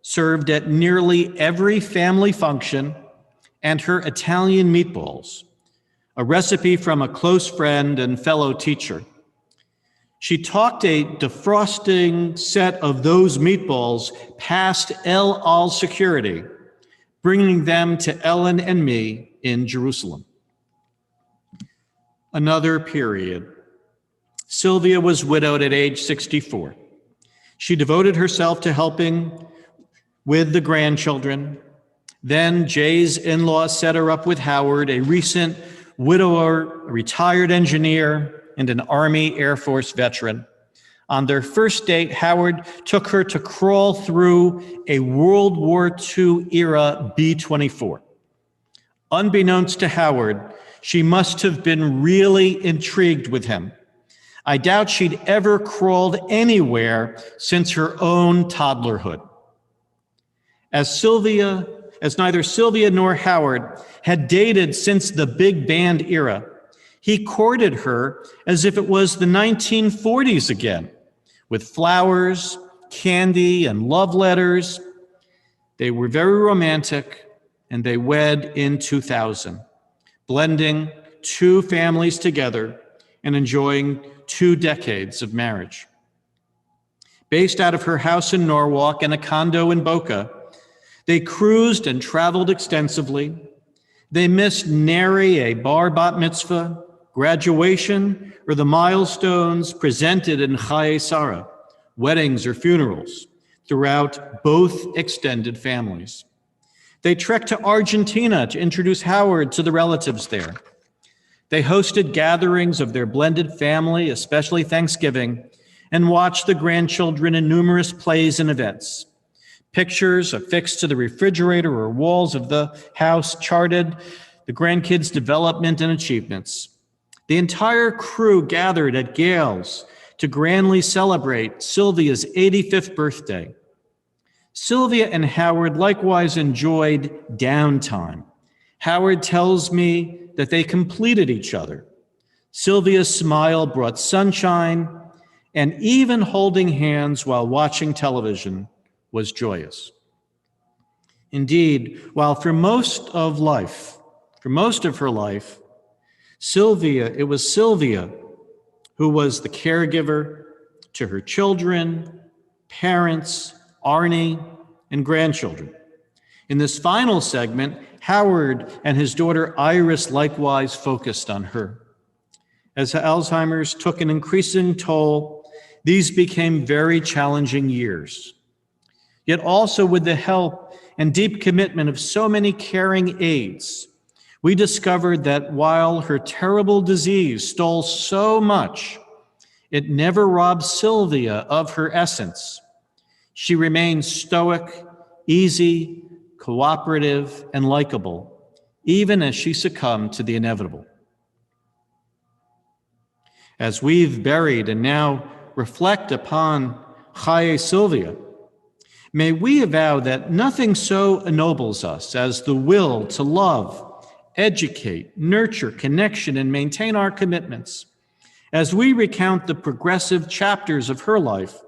served at nearly every family function, and her Italian meatballs, a recipe from a close friend and fellow teacher. She talked a defrosting set of those meatballs past El Al security, bringing them to Ellen and me in Jerusalem. Another period. Sylvia was widowed at age 64. She devoted herself to helping with the grandchildren. Then Jay's in-laws set her up with Howard, a recent widower, a retired engineer, and an Army Air Force veteran. On their first date, Howard took her to crawl through a World War II era B-24. Unbeknownst to Howard, she must have been really intrigued with him. I doubt she'd ever crawled anywhere since her own toddlerhood. As neither Sylvia nor Howard had dated since the big band era, he courted her as if it was the 1940s again, with flowers, candy, and love letters. They were very romantic, and they wed in 2000, blending 2 families together and enjoying 2 decades of marriage. Based out of her house in Norwalk and a condo in Boca, they cruised and traveled extensively. They missed nary a bar bat mitzvah, graduation, or the milestones presented in Chaye Sarah, weddings or funerals, throughout both extended families. They trekked to Argentina to introduce Howard to the relatives there. They hosted gatherings of their blended family, especially Thanksgiving, and watched the grandchildren in numerous plays and events. Pictures affixed to the refrigerator or walls of the house charted the grandkids' development and achievements. The entire crew gathered at Gale's to grandly celebrate Sylvia's 85th birthday. Sylvia and Howard likewise enjoyed downtime. Howard tells me that they completed each other. Sylvia's smile brought sunshine, and even holding hands while watching television was joyous. Indeed, while for most of her life, it was Sylvia who was the caregiver to her children, parents, Arnie, and grandchildren. In this final segment, Howard and his daughter Iris likewise focused on her. As Alzheimer's took an increasing toll, these became very challenging years. Yet also with the help and deep commitment of so many caring aides, we discovered that while her terrible disease stole so much, it never robbed Sylvia of her essence. She remained stoic, easy, cooperative, and likable, even as she succumbed to the inevitable. As we've buried and now reflect upon Chaye Sylvia, may we avow that nothing so ennobles us as the will to love, educate, nurture, connection, and maintain our commitments. As we recount the progressive chapters of her life,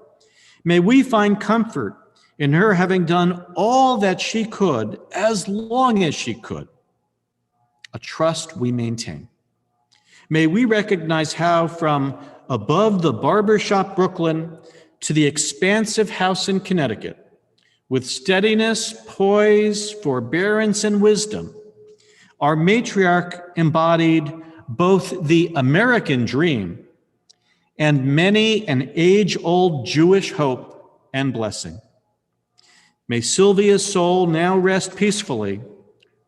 may we find comfort in her having done all that she could as long as she could, a trust we maintain. May we recognize how from above the barbershop Brooklyn to the expansive house in Connecticut, with steadiness, poise, forbearance, and wisdom, our matriarch embodied both the American dream and many an age-old Jewish hope and blessing. May Sylvia's soul now rest peacefully,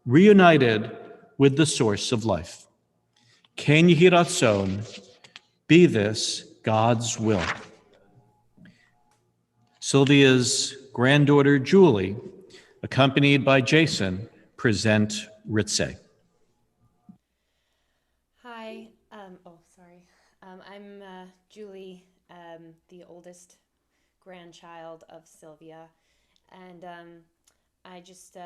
reunited with the source of life. Ken Yehi Ratzon, be this God's will. Sylvia's granddaughter, Julie, accompanied by Jason, present Ritzeh. Hi, I'm Julie, the oldest grandchild of Sylvia, and I just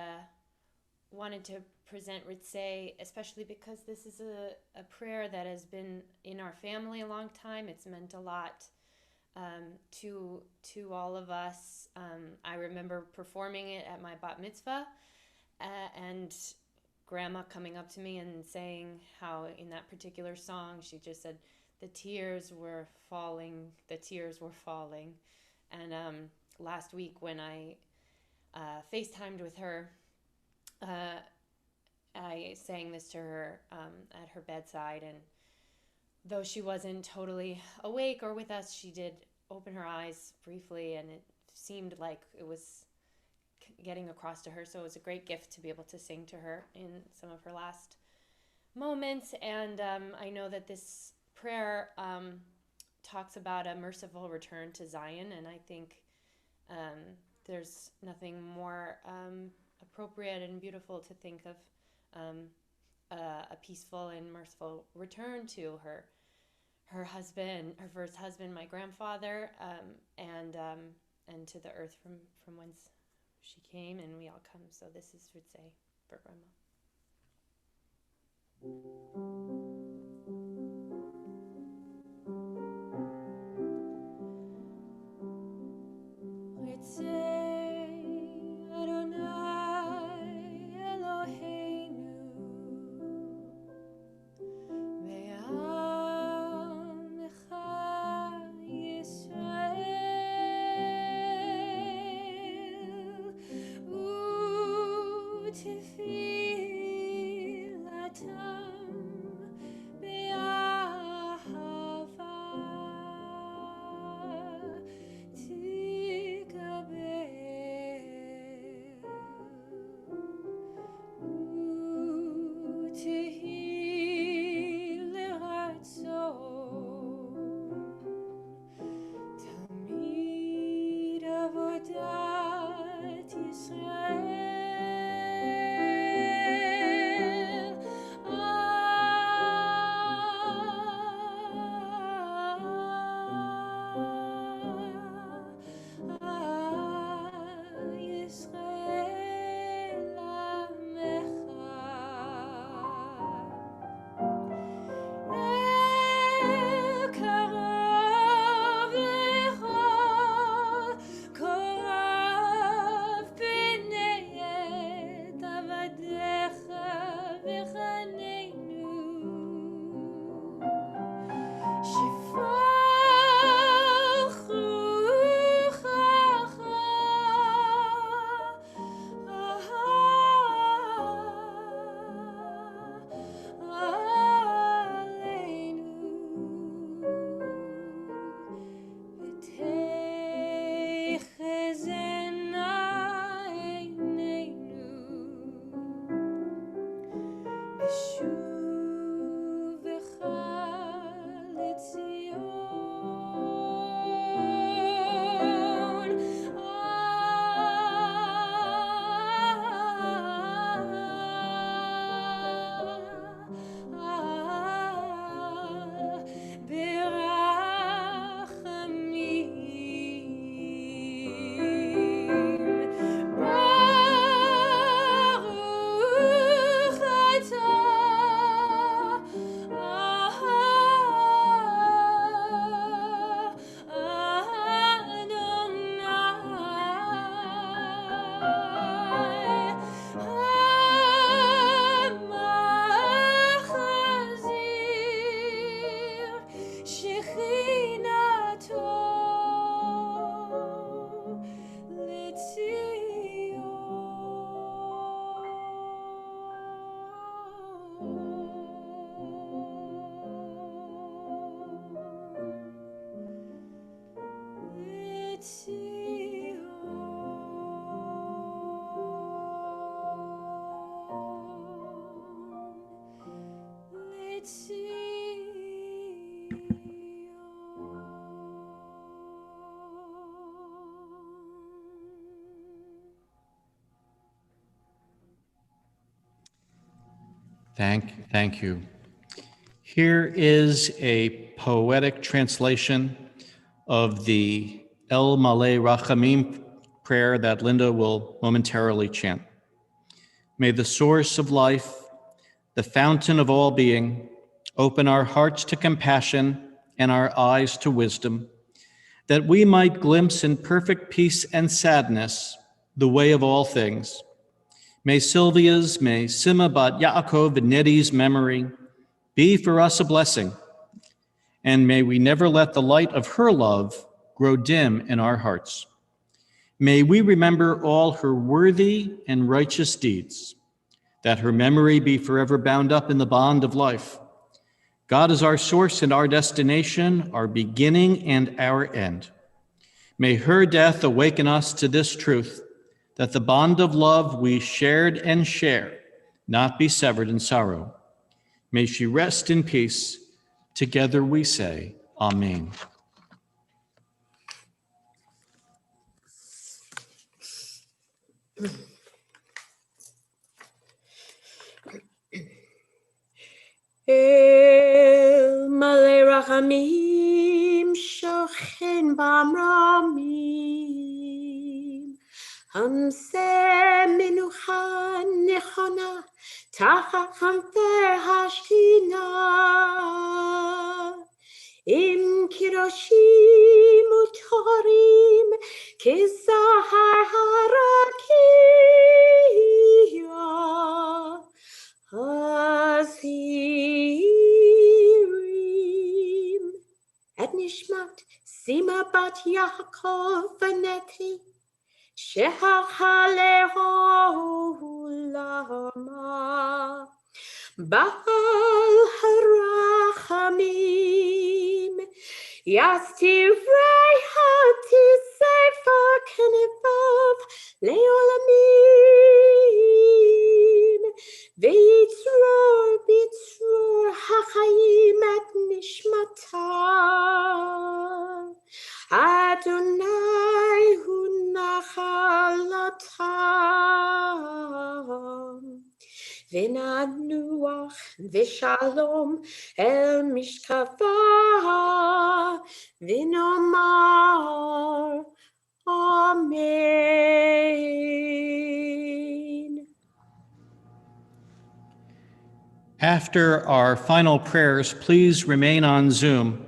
wanted to present Ritzeh, especially because this is a prayer that has been in our family a long time. It's meant a lot to all of us. I remember performing it at my bat mitzvah, and Grandma coming up to me and saying how in that particular song she just said the tears were falling. And last week when I FaceTimed with her, I sang this to her at her bedside, and though she wasn't totally awake or with us, she did open her eyes briefly, and it seemed like it was getting across to her. So it was a great gift to be able to sing to her in some of her last moments. And I know that this prayer talks about a merciful return to Zion, and I think there's nothing more appropriate and beautiful to think of a peaceful and merciful return to her husband, her first husband, my grandfather, and to the earth from whence she came, and we all come. So this is Ritzeh for Grandma. עבודת ישראל. ישראל עמך. קרוב לך, קרוב פני את עבדיך וחננו. שפוך רוחך ותחזינה עינינו בשובך לציון. ברחמים ברוך אתה המחזיר שכינתו Thank you. Here is a poetic translation of the El Malay Rachamim prayer that Linda will momentarily chant. May the source of life, the fountain of all being, open our hearts to compassion and our eyes to wisdom, that we might glimpse in perfect peace and sadness the way of all things. May Sylvia's, may Sima Bat Yaakov and Nedi's memory be for us a blessing, and may we never let the light of her love grow dim in our hearts. May we remember all her worthy and righteous deeds, that her memory be forever bound up in the bond of life. God is our source and our destination, our beginning and our end. May her death awaken us to this truth, that the bond of love we shared and share not be severed in sorrow. May she rest in peace. Together we say, Amen. El Malay Rachamim Shochen Bamramim Hamse Menucha Nechona Tachat Hamter Hashkina Im Kiroshim Utorim Kizahar Harakia Hazirim Et Nishmat Sima Bat Yaakov Vaneti Shehachaleho Lama Baal Harachamim Yastivrei Hatisefa Kenevav Leolamim Veitzror Bitzror Hachayim Et Nishmata Adonai Hu וננוח ושלום אל משכבה ונאמר אמן. After our final prayers, please remain on Zoom.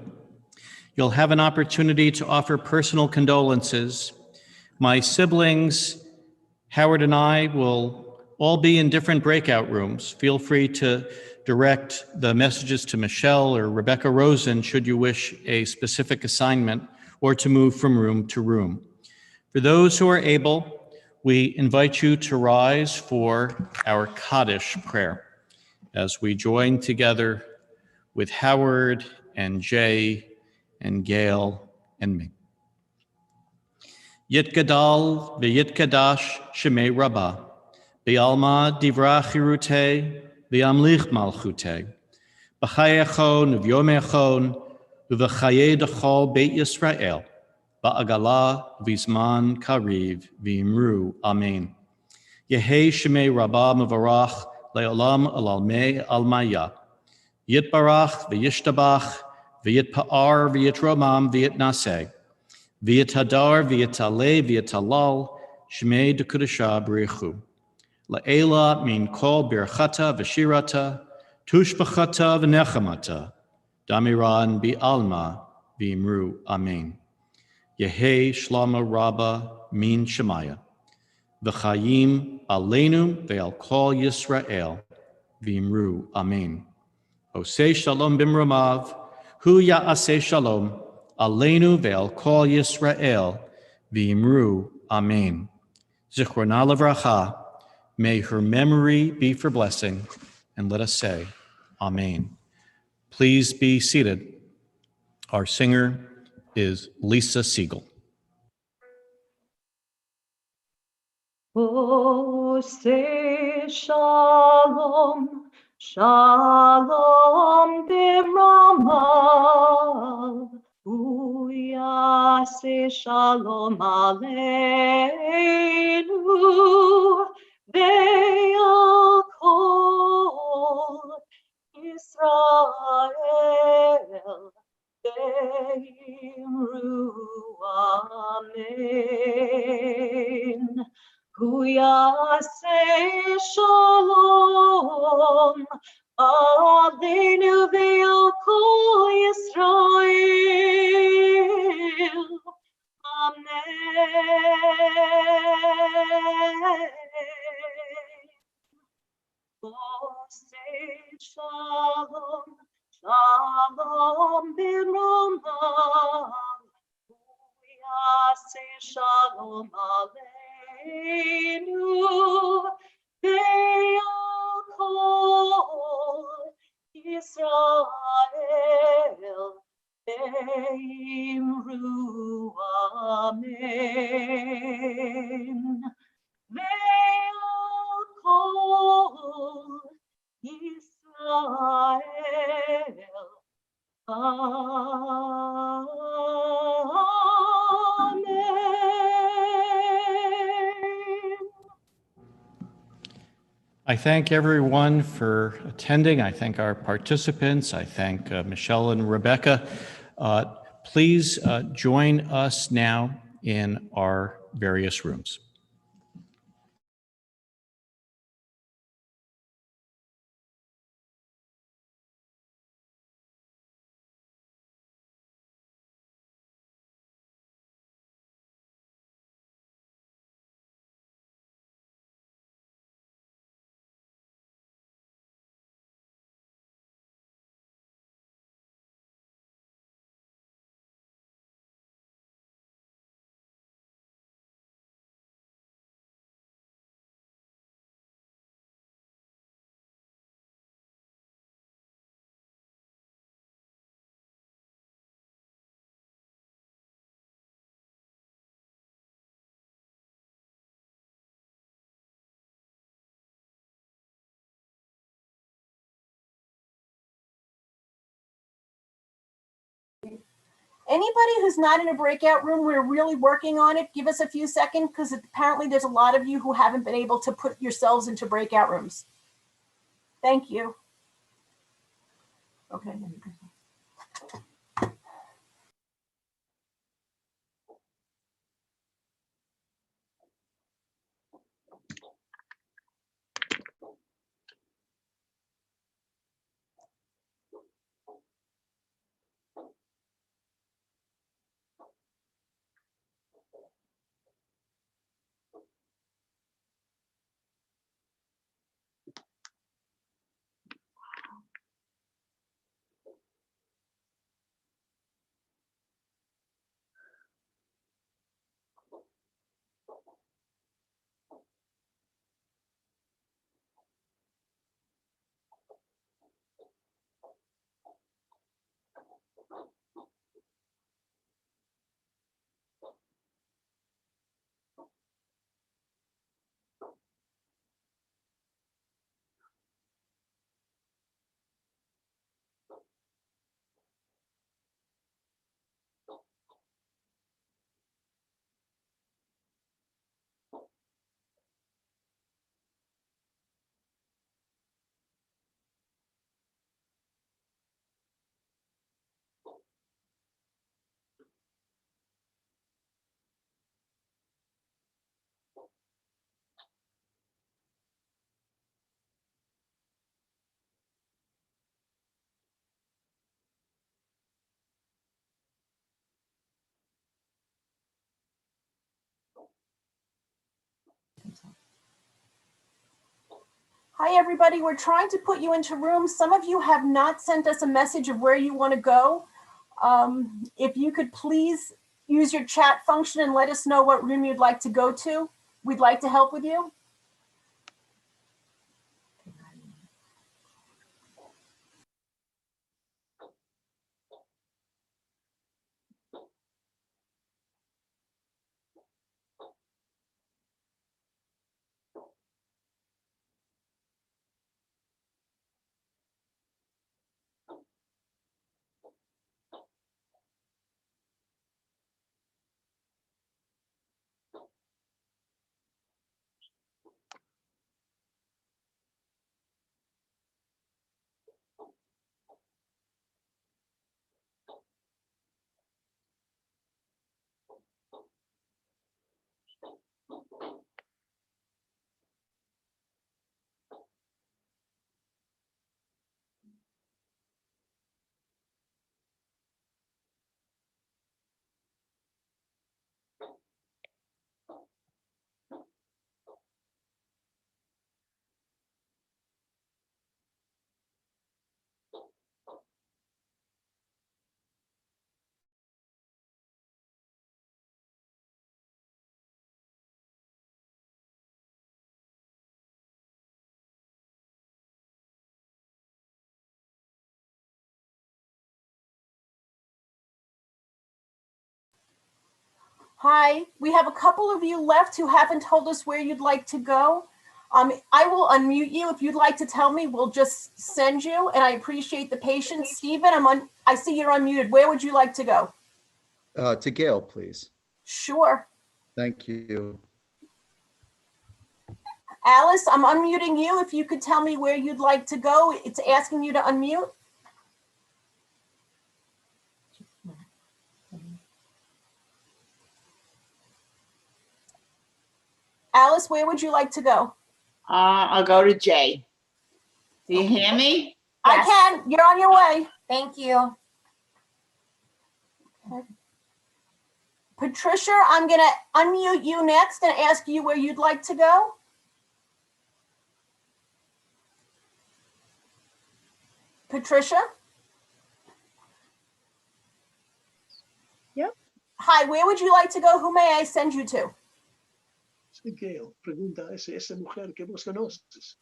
You'll have an opportunity to offer personal condolences. My siblings, Howard and I, will all be in different breakout rooms. Feel free to direct the messages to Michelle or Rebecca Rosen should you wish a specific assignment, or to move from room to room. For those who are able, we invite you to rise for our Kaddish prayer as we join together with Howard and Jay and Gail and me. Yitgadal v'yitkadash shemei Rabbah, b'alma divra chirute v'amlich malchute, b'chayechon v'yomechon v'chaye dechol beit Yisrael, ba'agala v'zman kariv v'imru amen. Yehi shemei Rabbah mevarach le'olam alalmei almaya, yitbarach v'yishtabach v'yitpa'ar v'yitromam v'yitnaseh, V'yitadar, v'yitaleh, v'yitalal, shmei dekudasha b'richu. La'ela min kol birchata v'shirata, tushbachata v'nechamata, damiran bi'alma v'imru amen. Yehi shlama rabba min shemaya, v'chayim aleinu ve'al kol Yisrael, v'imru amen. Osei shalom bimramav, hu ya'aseh shalom, Aleinu ve'al kol Yisrael, v'imru amen. Zichrona levracha, may her memory be for blessing, and let us say, amen. Please be seated. Our singer is Lisa Siegel. Oseh shalom, shalom b'ramav, hu yaseh shalom aleinu, ve'al kol Yisrael, ve'imru amen. Hu yaseh shalom aleinu ve'al kol Yisrael. Amen. Oseh shalom, shalom b'ramav, hu yaseh shalom aleinu, ve'al kol Yisrael, ve'imru amen. Ve'al kol Yisrael, amen. I thank everyone for attending. I thank our participants. I thank Michelle and Rebecca. Please join us now in our various rooms. Anybody who's not in a breakout room, we're really working on it. Give us a few seconds because apparently there's a lot of you who haven't been able to put yourselves into breakout rooms. Thank you. Okay. Hi, everybody. We're trying to put you into rooms. Some of you have not sent us a message of where you want to go. If you could please use your chat function and let us know what room you'd like to go to. We'd like to help with you. Hi, we have a couple of you left who haven't told us where you'd like to go. I will unmute you. If you'd like to tell me, we'll just send you, and I appreciate the patience. Stephen, I see you're unmuted. Where would you like to go? To Gail, please. Sure. Thank you. Alice, I'm unmuting you. If you could tell me where you'd like to go, it's asking you to unmute. Alice, where would you like to go? I'll go to Jay. Do you hear me? I can. You're on your way. Thank you. Okay. Patricia, I'm going to unmute you next and ask you where you'd like to go. Patricia? Yep. Hi, where would you like to go? Who may I send you to? Gail, pregunta a esa mujer que vos conoces.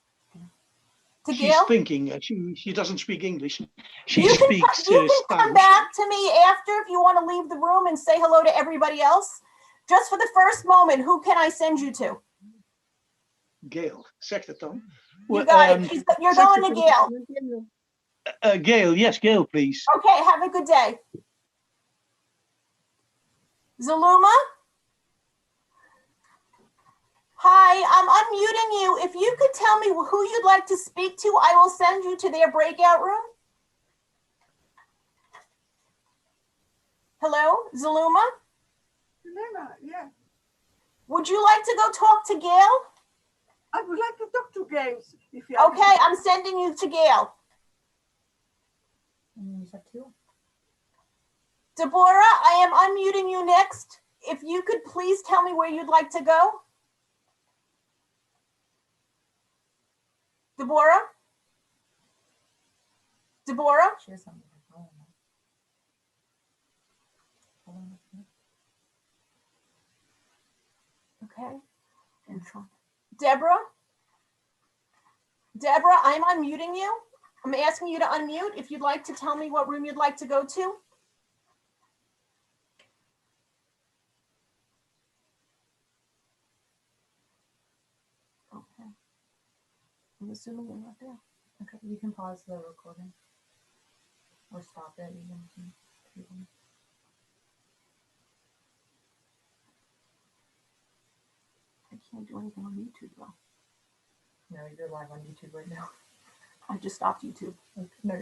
To She's Gail? thinking, she doesn't speak English. She You speaks can come Spanish. back to me after if you want to leave the room and say hello to everybody else. Just for the first moment, who can I send you to? Gail, zeg het dan. You got it. You're going to Gail. Gail, yes, Gail, please. Okay, have a good day. Zaluma? Hi, I'm unmuting you. If you could tell me who you'd like to speak to, I will send you to their breakout room. Hello, Zaluma? Yeah. Would you like to go talk to Gail? I would like to talk to Gail. If you Okay, I'm sending you to Gail. Deborah, I am unmuting you next. If you could please tell me where you'd like to go. Deborah? Deborah? Okay. Deborah? Deborah, I'm unmuting you. I'm asking you to unmute if you'd like to tell me what room you'd like to go to. Okay. I'm assuming you're not there. Okay, you can pause the recording or stop it. I can't do anything on YouTube though. No, you're live on YouTube right now. I just stopped YouTube. No,